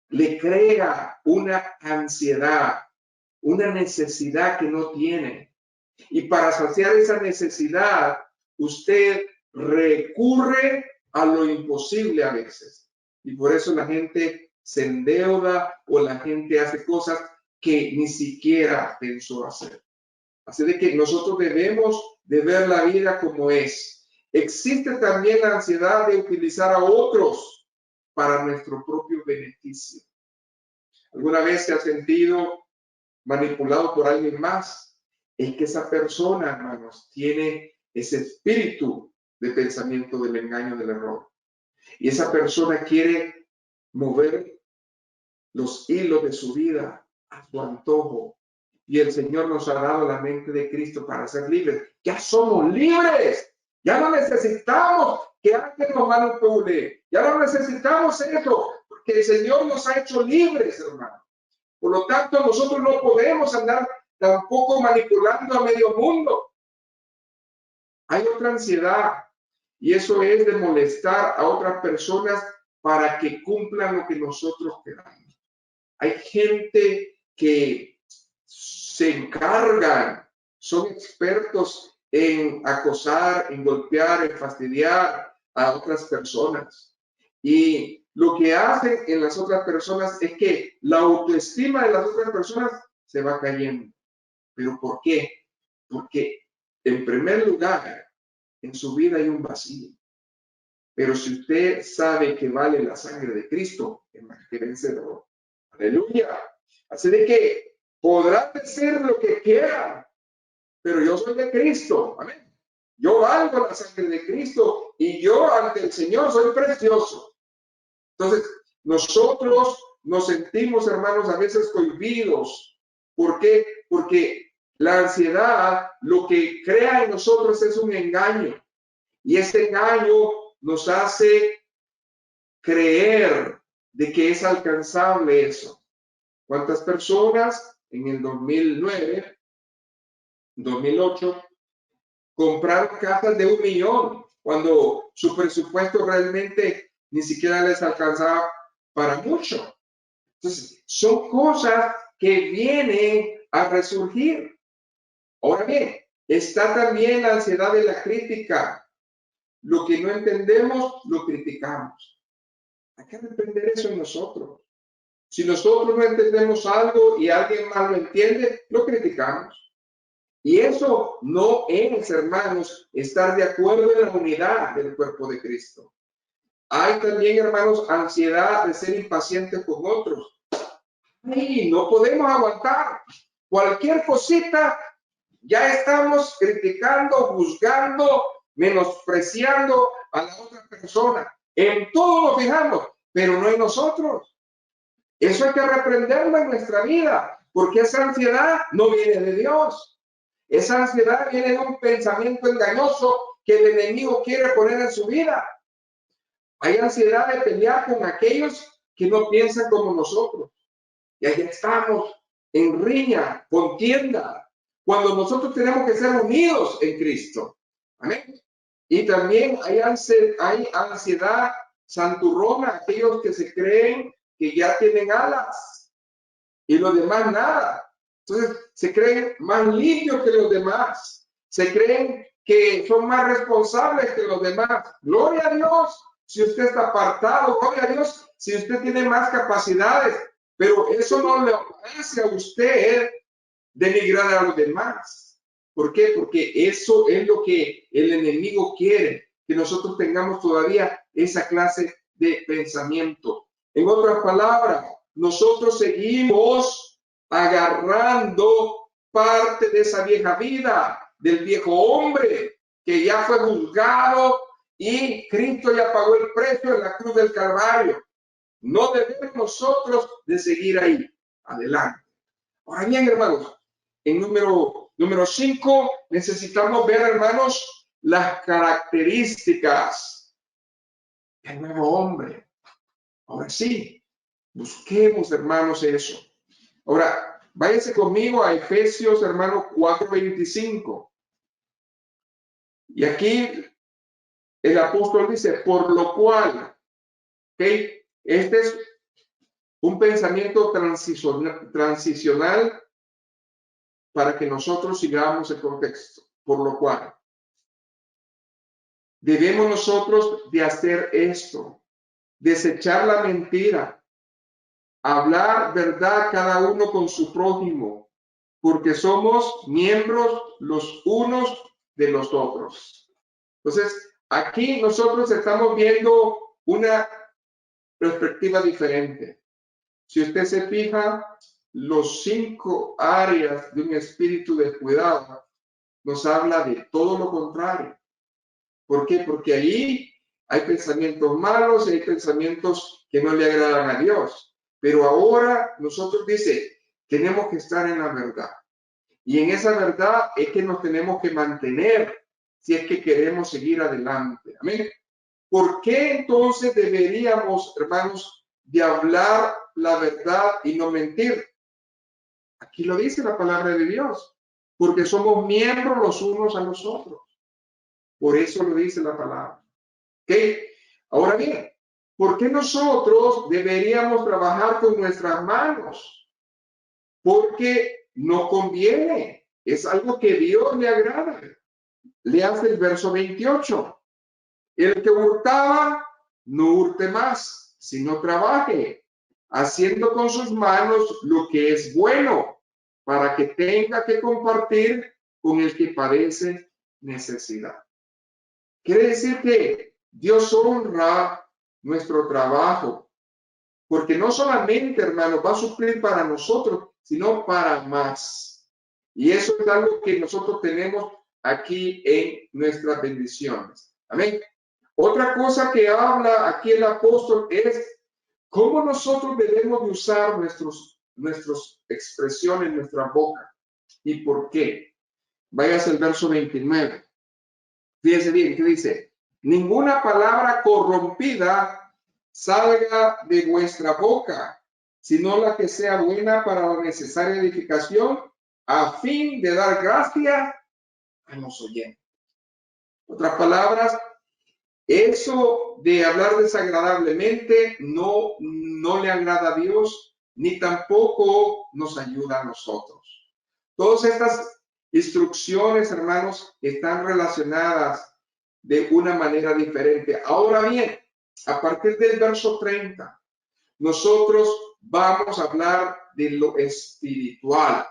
le crea una ansiedad, una necesidad que no tiene. Y para saciar esa necesidad, usted recurre a lo imposible a veces. Y por eso la gente se endeuda o la gente hace cosas que ni siquiera pensó hacer. Así de que nosotros debemos de ver la vida como es. Existe también la ansiedad de utilizar a otros para nuestro propio beneficio. ¿Alguna vez se ha sentido manipulado por alguien más? Es que esa persona, hermanos, tiene ese espíritu de pensamiento del engaño, del error. Y esa persona quiere mover los hilos de su vida a su antojo. Y el Señor nos ha dado la mente de Cristo para ser libres. Ya somos libres. Ya no necesitamos que alguien nos manipule. Ya no necesitamos eso, porque el Señor nos ha hecho libres, hermano. Por lo tanto, nosotros no podemos andar tampoco manipulando a medio mundo. Hay otra ansiedad, y eso es de molestar a otras personas para que cumplan lo que nosotros queramos. Hay gente que se encargan, son expertos en acosar, en golpear, en fastidiar a otras personas. Y lo que hacen en las otras personas es que la autoestima de las otras personas se va cayendo. ¿Pero por qué? Porque en primer lugar, en su vida hay un vacío. Pero si usted sabe que vale la sangre de Cristo, es más que vencedor. Aleluya. Así de que podrán decir lo que quieran, pero yo soy de Cristo. Amén. yo valgo la sangre de Cristo y yo ante el Señor soy precioso. Entonces, nosotros nos sentimos, hermanos, a veces cohibidos. ¿Por qué? Porque la ansiedad lo que crea en nosotros es un engaño. Y ese engaño nos hace creer de que es alcanzable eso. ¿Cuántas personas en el 2009, 2008, compraron casas de 1 millón cuando su presupuesto realmente ni siquiera les alcanzaba para mucho? Entonces, son cosas que vienen a resurgir. Ahora bien, está también la ansiedad de la crítica. Lo que no entendemos, lo criticamos. Hay que aprender eso en nosotros. Si nosotros no entendemos algo y alguien más lo entiende, lo criticamos. Y eso no es, hermanos, estar de acuerdo en la unidad del cuerpo de Cristo. Hay también, hermanos, ansiedad de ser impacientes con otros. Y no podemos aguantar. Cualquier cosita, ya estamos criticando, juzgando, menospreciando a la otra persona. En todo lo fijamos, pero no en nosotros. Eso hay que reprenderlo en nuestra vida, porque esa ansiedad no viene de Dios. Esa ansiedad viene de un pensamiento engañoso que el enemigo quiere poner en su vida. Hay ansiedad de pelear con aquellos que no piensan como nosotros. Y ahí estamos en riña, contienda, cuando nosotros tenemos que ser unidos en Cristo. Amén. Y también hay ansiedad santurrona, aquellos que se creen que ya tienen alas y los demás nada. Entonces se creen más limpios que los demás, se creen que son más responsables que los demás. Gloria a Dios si usted está apartado, gloria a Dios si usted tiene más capacidades, pero eso no le hace a usted denigrar a los demás. ¿Por qué? Porque eso es lo que el enemigo quiere, que nosotros tengamos todavía esa clase de pensamiento. En otras palabras, nosotros seguimos agarrando parte de esa vieja vida, del viejo hombre que ya fue juzgado y Cristo ya pagó el precio en la cruz del Calvario. No debemos nosotros de seguir ahí, adelante. Ahora bien, hermanos, en número 5 necesitamos ver, hermanos, las características del nuevo hombre. Ahora sí, busquemos, hermanos, eso. Ahora, váyase conmigo a Efesios, hermano, 4:25. Y aquí el apóstol dice, por lo cual, ¿ok? Este es un pensamiento transicional para que nosotros sigamos el contexto. Por lo cual, debemos nosotros de hacer esto, desechar la mentira, hablar verdad cada uno con su prójimo, porque somos miembros los unos de los otros. Entonces, aquí nosotros estamos viendo una perspectiva diferente. Si usted se fija, los 5 áreas de un espíritu de cuidado nos habla de todo lo contrario. ¿Por qué? Porque ahí hay pensamientos malos y hay pensamientos que no le agradan a Dios. Pero ahora nosotros dice, tenemos que estar en la verdad. Y en esa verdad es que nos tenemos que mantener si es que queremos seguir adelante. Amén. ¿Por qué entonces deberíamos, hermanos, de hablar la verdad y no mentir? Aquí lo dice la palabra de Dios. Porque somos miembros los unos a los otros. Por eso lo dice la palabra. ¿Ok? Ahora bien, ¿por qué nosotros deberíamos trabajar con nuestras manos? Porque no conviene. Es algo que Dios le agrada. Le hace el verso 28. El que hurtaba, no hurte más, sino trabaje, haciendo con sus manos lo que es bueno, para que tenga que compartir con el que padece necesidad. Quiere decir que Dios honra nuestro trabajo, porque no solamente, hermano, va a suplir para nosotros, sino para más. Y eso es algo que nosotros tenemos aquí en nuestras bendiciones. Amén. Otra cosa que habla aquí el apóstol es cómo nosotros debemos de usar nuestras expresiones, nuestra boca. ¿Y por qué? Váyase al verso 29. Fíjense bien, ¿qué dice? Ninguna palabra corrompida salga de vuestra boca, sino la que sea buena para la necesaria edificación, a fin de dar gracia a los oyentes. Otras palabras, eso de hablar desagradablemente no le agrada a Dios, ni tampoco nos ayuda a nosotros. Todas estas instrucciones, hermanos, están relacionadas de una manera diferente. Ahora bien, a partir del verso 30, nosotros vamos a hablar de lo espiritual.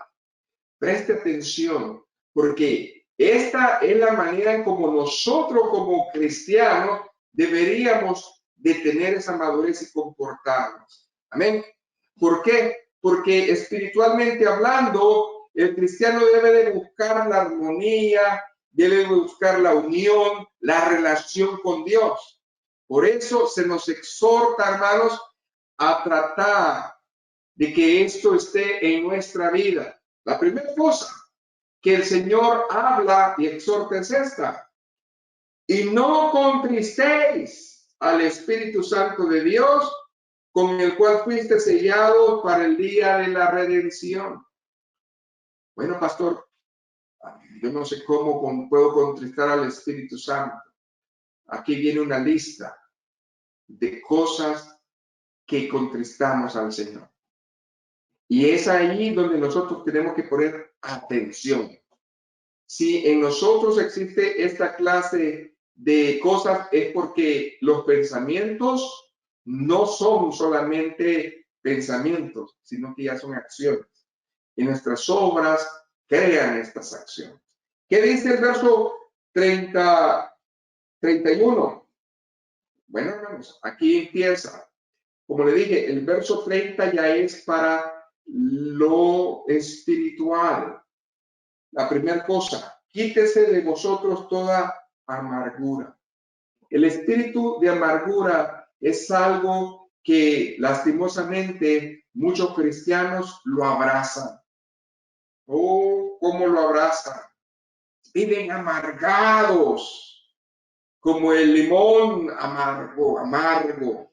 Preste atención, porque esta es la manera en como nosotros como cristianos deberíamos de tener esa madurez y comportarnos. Amén. ¿Por qué? Porque espiritualmente hablando, el cristiano debe de buscar la armonía, debe de buscar la unión, la relación con Dios. Por eso se nos exhorta, hermanos, a tratar de que esto esté en nuestra vida. La primera cosa que el Señor habla y exhorta es esta: y no contristéis al Espíritu Santo de Dios, con el cual fuiste sellado para el día de la redención. Bueno, pastor, yo no sé cómo puedo contristar al Espíritu Santo. Aquí viene una lista de cosas que contristamos al Señor. Y es ahí donde nosotros tenemos que poner atención. Si en nosotros existe esta clase de cosas, es porque los pensamientos no son solamente pensamientos, sino que ya son acciones. Y nuestras obras crean estas acciones. ¿Qué dice el verso 31? Bueno, hermanos, aquí empieza. Como le dije, el verso 30 ya es para lo espiritual. La primera cosa, quítese de vosotros toda amargura. El espíritu de amargura es algo que lastimosamente muchos cristianos lo abrazan. Oh, ¿cómo lo abrazan? Viven amargados, como el limón amargo.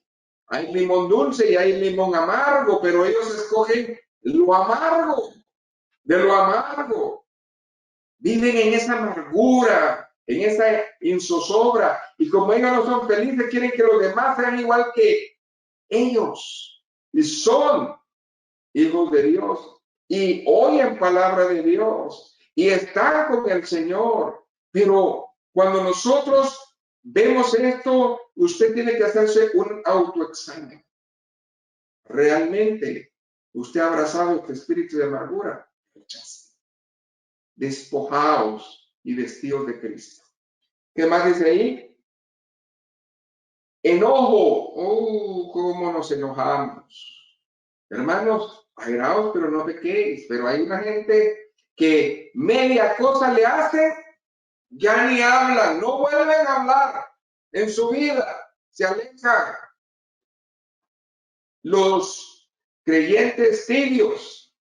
Hay limón dulce y hay limón amargo, pero ellos escogen lo amargo, de lo amargo. Viven en esa amargura, en esa inzozobra, y como ellos no son felices, quieren que los demás sean igual que ellos. Y son hijos de Dios, y oyen palabra de Dios, y están con el Señor. Pero cuando nosotros vemos esto, usted tiene que hacerse un autoexamen. ¿Realmente usted ha abrazado este espíritu de amargura? Despojaos y vestidos de Cristo. ¿Qué más dice ahí? Enojo. Oh, cómo nos enojamos. Hermanos, airaos, pero no pequéis. Pero hay una gente que media cosa le hace, ya ni hablan, no vuelven a hablar en su vida, se alejan. Los creyentes tibios,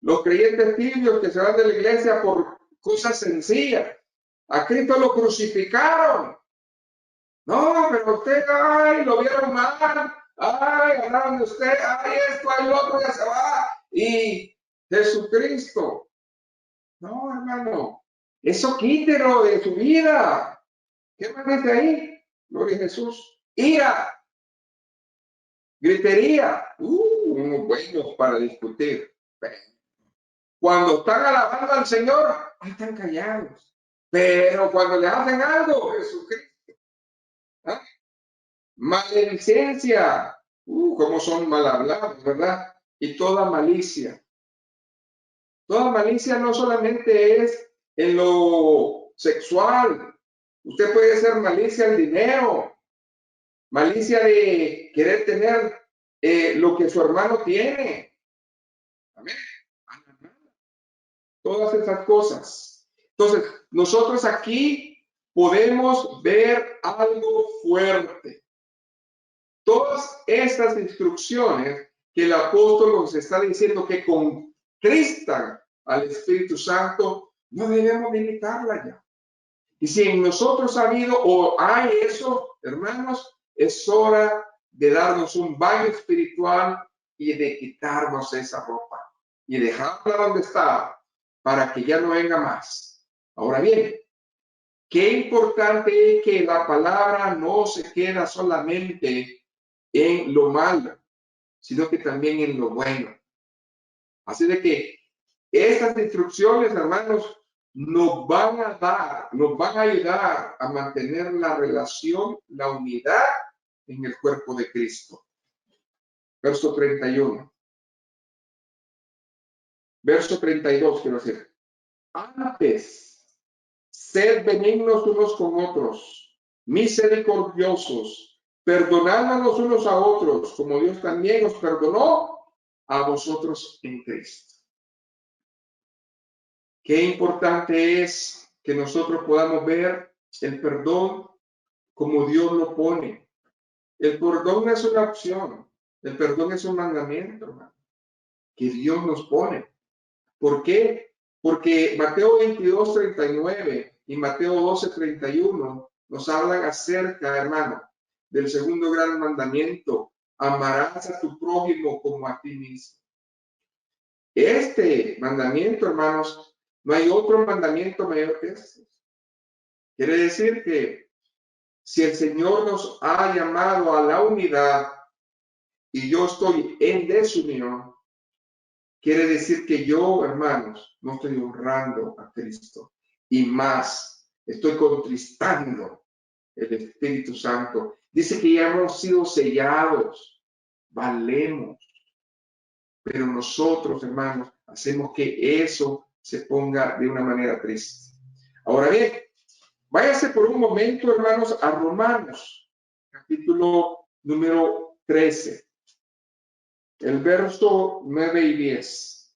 que se van de la iglesia por cosas sencillas. A Cristo lo crucificaron. No, pero usted, ay, lo vieron mal, ay, hablaron de usted, ay, esto, ay, lo otro, ya se va. Y Jesucristo. No, hermano, eso quítelo de su vida. ¿Qué más dice ahí? Gloria a Jesús. Ira, gritería. Unos buenos para discutir. Cuando están alabando al Señor, ahí están callados. Pero cuando le hacen algo, Jesucristo. ¿Ah? Maledicencia. Cómo son mal hablados, ¿verdad? Y toda malicia. Toda malicia no solamente es en lo sexual. Usted puede hacer malicia al dinero, malicia de querer tener lo que su hermano tiene. Amén. Todas esas cosas. Entonces, nosotros aquí podemos ver algo fuerte. Todas estas instrucciones que el apóstol nos está diciendo que contristan al Espíritu Santo, no debemos limitarla ya. Y si en nosotros ha habido o hay eso, hermanos, es hora de darnos un baño espiritual y de quitarnos esa ropa y dejarla donde está para que ya no venga más. Ahora bien, qué importante es que la palabra no se queda solamente en lo malo, sino que también en lo bueno. Así de que estas instrucciones, hermanos, nos van a ayudar a mantener la relación, la unidad en el cuerpo de Cristo. Verso 31. Verso 32, quiero decir. Antes, sed benignos unos con otros, misericordiosos, perdonándonos unos a otros, como Dios también os perdonó a vosotros en Cristo. Qué importante es que nosotros podamos ver el perdón como Dios lo pone. El perdón no es una opción, el perdón es un mandamiento, hermano, que Dios nos pone. ¿Por qué? Porque Mateo 22:39 y Mateo 12:31 nos hablan acerca, hermano, del segundo gran mandamiento: amarás a tu prójimo como a ti mismo. Este mandamiento, hermanos, no hay otro mandamiento mayor que este. Quiere decir que si el Señor nos ha llamado a la unidad y yo estoy en desunión, quiere decir que yo, hermanos, no estoy honrando a Cristo. Y más, estoy contristando el Espíritu Santo. Dice que ya hemos sido sellados, valemos. Pero nosotros, hermanos, hacemos que eso se ponga de una manera triste. Ahora bien, váyase por un momento, hermanos, a Romanos, capítulo número 13, el verso 9 y 10.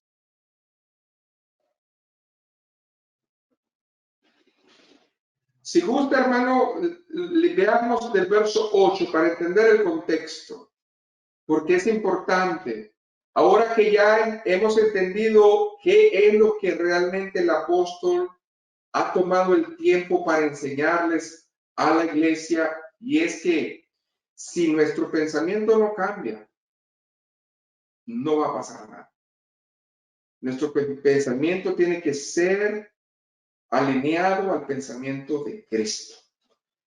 Si gusta, hermano, veamos del verso 8 para entender el contexto, porque es importante. Ahora que ya hemos entendido qué es lo que realmente el apóstol ha tomado el tiempo para enseñarles a la iglesia, y es que si nuestro pensamiento no cambia, no va a pasar nada. Nuestro pensamiento tiene que ser alineado al pensamiento de Cristo.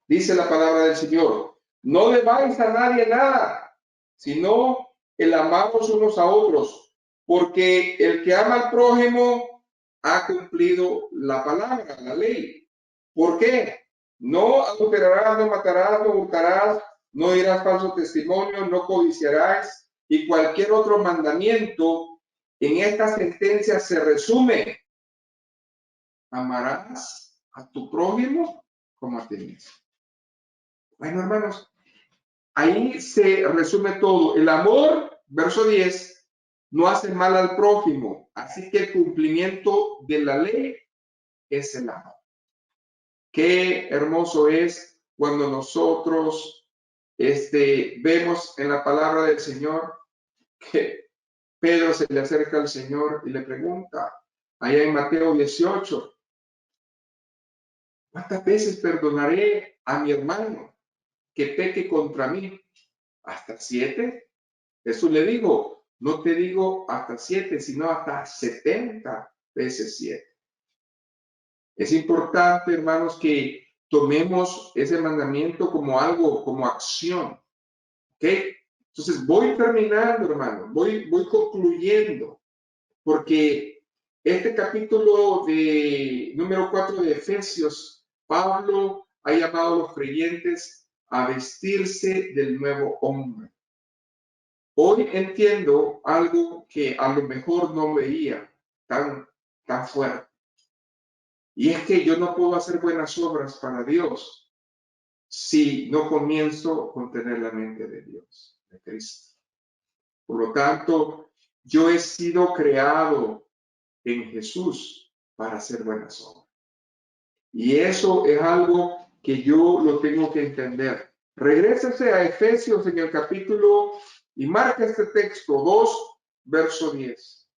Dice la palabra del Señor: no debáis a nadie nada, sino el amaros unos a otros, porque el que ama al prójimo ha cumplido la palabra, la ley. ¿Por qué? No adulterarás, no matarás, no hurtarás, no dirás falso testimonio, no codiciarás, y cualquier otro mandamiento en esta sentencia se resume: amarás a tu prójimo como a ti mismo. Bueno, hermanos, ahí se resume todo. El amor, verso 10, no hace mal al prójimo, así que el cumplimiento de la ley es el amor. Qué hermoso es cuando nosotros vemos en la palabra del Señor que Pedro se le acerca al Señor y le pregunta, allá en Mateo 18, ¿cuántas veces perdonaré a mi hermano que peque contra mí? ¿Hasta 7? Jesús le dijo, no te digo hasta 7, sino hasta 70 veces 7. Es importante, hermanos, que tomemos ese mandamiento como algo, como acción. ¿Ok? Entonces voy terminando, hermano, voy concluyendo, porque este capítulo de número 4 de Efesios, Pablo ha llamado a los creyentes a vestirse del nuevo hombre. Hoy entiendo algo que a lo mejor no veía tan fuerte. Y es que yo no puedo hacer buenas obras para Dios si no comienzo con tener la mente de Dios, de Cristo. Por lo tanto, yo he sido creado en Jesús para hacer buenas obras. Y eso es algo que yo lo tengo que entender. Regrésese a Efesios en el capítulo y marca este texto 2, verso 10.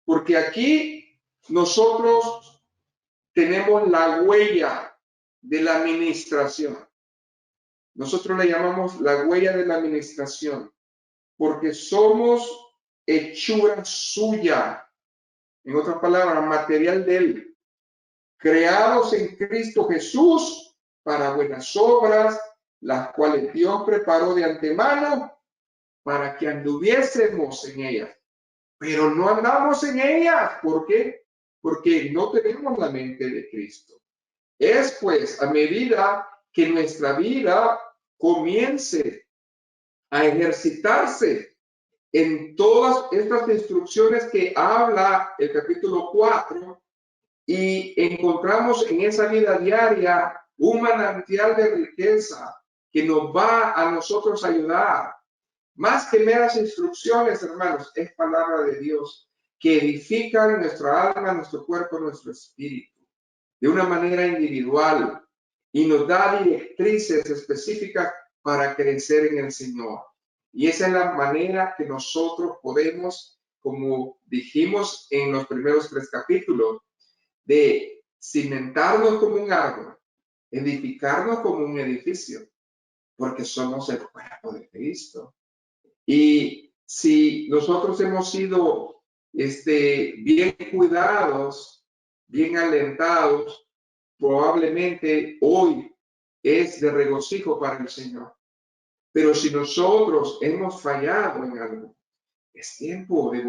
Porque aquí nosotros tenemos la huella de la administración. Nosotros le llamamos la huella de la administración, porque somos hechura suya, en otras palabras, material de Él, creados en Cristo Jesús para buenas obras, las cuales Dios preparó de antemano para que anduviésemos en ellas. Pero no andamos en ellas. ¿Por qué? Porque no tenemos la mente de Cristo. Es pues a medida que nuestra vida comience a ejercitarse en todas estas instrucciones que habla el capítulo 4 y encontramos en esa vida diaria un manantial de riqueza que nos va a nosotros ayudar. Más que meras instrucciones, hermanos, es palabra de Dios que edifican nuestra alma, nuestro cuerpo, nuestro espíritu de una manera individual y nos da directrices específicas para crecer en el Señor. Y esa es la manera que nosotros podemos, como dijimos en los primeros 3 capítulos, de cimentarnos como un árbol, edificarnos como un edificio, porque somos el cuerpo de Cristo. Y si nosotros hemos sido bien cuidados, bien alentados, probablemente hoy es de regocijo para el Señor. Pero si nosotros hemos fallado en algo, es tiempo de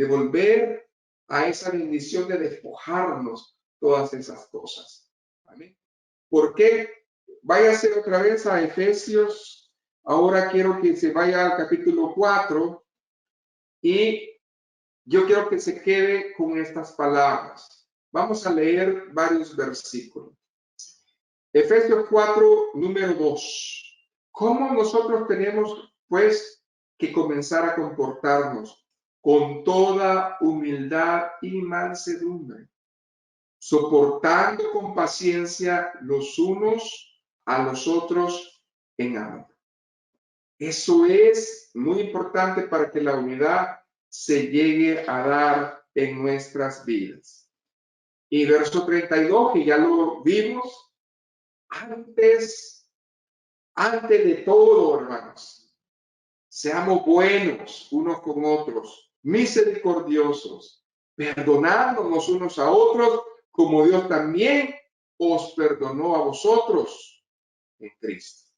volver a esa bendición de despojarnos todas esas cosas. ¿Amén? ¿Por qué? Váyase otra vez a Efesios. Ahora quiero que se vaya al capítulo 4 y yo quiero que se quede con estas palabras. Vamos a leer varios versículos. Efesios 4, número 2. ¿Cómo nosotros tenemos, pues, que comenzar a comportarnos? Con toda humildad y mansedumbre, soportando con paciencia los unos a los otros en amor. Eso es muy importante para que la unidad se llegue a dar en nuestras vidas. Y verso 32, que ya lo vimos, antes de todo, hermanos, seamos buenos unos con otros, misericordiosos, perdonándonos unos a otros, como Dios también os perdonó a vosotros en Cristo.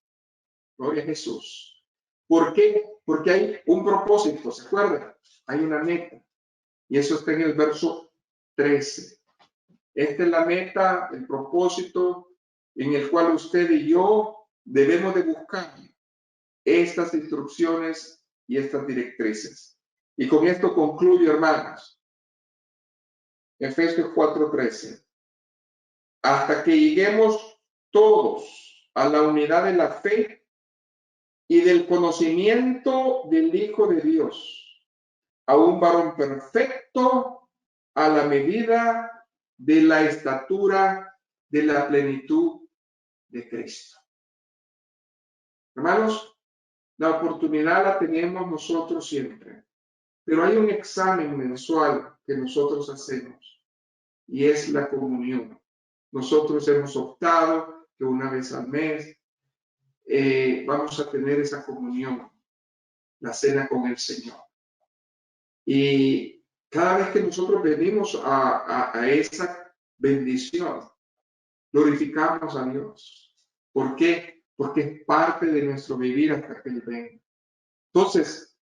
Gloria a Jesús. ¿Por qué? Porque hay un propósito, ¿se acuerdan? Hay una meta. Y eso está en el verso 13. Esta es la meta, el propósito en el cual usted y yo debemos de buscar estas instrucciones y estas directrices. Y con esto concluyo, hermanos. Efesios 4:13. Hasta que lleguemos todos a la unidad de la fe y del conocimiento del Hijo de Dios, a un varón perfecto a la medida de la estatura de la plenitud de Cristo. Hermanos, la oportunidad la tenemos nosotros siempre, pero hay un examen mensual que nosotros hacemos y es la comunión. Nosotros hemos optado que una vez al mes vamos a tener esa comunión, la cena con el Señor. Y cada vez que nosotros venimos a esa bendición, glorificamos a Dios. ¿Por qué? Porque es parte de nuestro vivir hasta que Él venga. Entonces,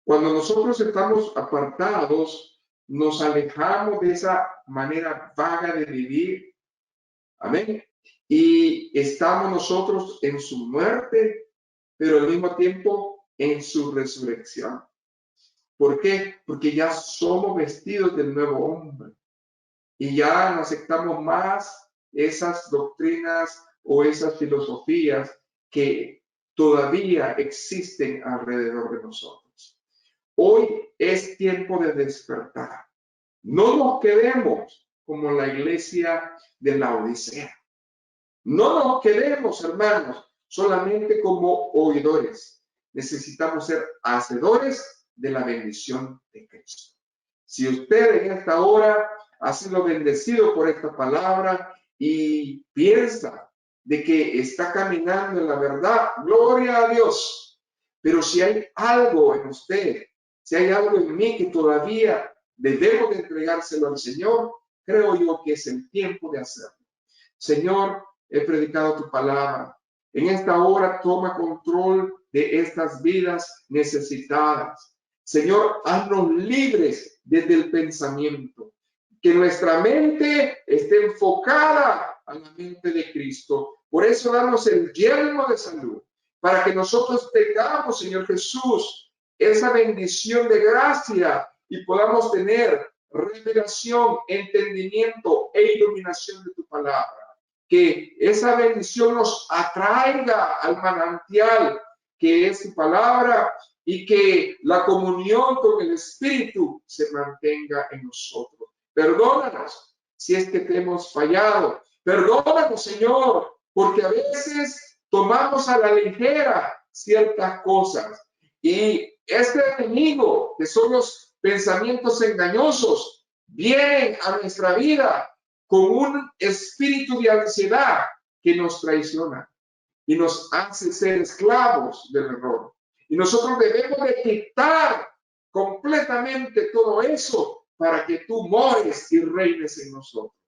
cuando nosotros estamos apartados, nos alejamos de esa manera vaga de vivir. Amén. Y estamos nosotros en su muerte, pero al mismo tiempo en su resurrección. ¿Por qué? Porque ya somos vestidos del nuevo hombre y ya no aceptamos más esas doctrinas o esas filosofías que todavía existen alrededor de nosotros. Hoy es tiempo de despertar. No nos quedemos como la iglesia de la Odisea. No nos quedemos, hermanos, solamente como oidores. Necesitamos ser hacedores de la bendición de Cristo. Si usted en esta hora ha sido bendecido por esta palabra y piensa de que está caminando en la verdad, gloria a Dios. Pero si hay algo en usted, si hay algo en mí que todavía debemos de entregárselo al Señor, creo yo que es el tiempo de hacerlo. Señor, he predicado tu palabra. En esta hora toma control de estas vidas necesitadas. Señor, haznos libres desde el pensamiento. Que nuestra mente esté enfocada a la mente de Cristo. Por eso danos el yelmo de salud, para que nosotros tengamos, Señor Jesús, esa bendición de gracia y podamos tener revelación, entendimiento e iluminación de tu palabra. Que esa bendición nos atraiga al manantial que es tu palabra y que la comunión con el Espíritu se mantenga en nosotros. Perdónanos si es que te hemos fallado. Perdónanos, Señor, porque a veces tomamos a la ligera ciertas cosas y este enemigo, que son los pensamientos engañosos, vienen a nuestra vida con un espíritu de ansiedad que nos traiciona y nos hace ser esclavos del error. Y nosotros debemos de quitar completamente todo eso para que tú mores y reines en nosotros.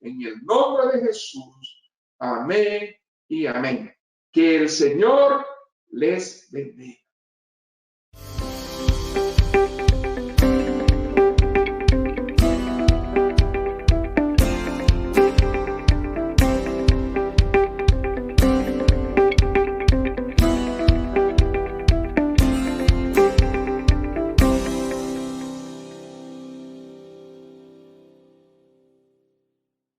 En el nombre de Jesús, amén y amén. Que el Señor les bendiga.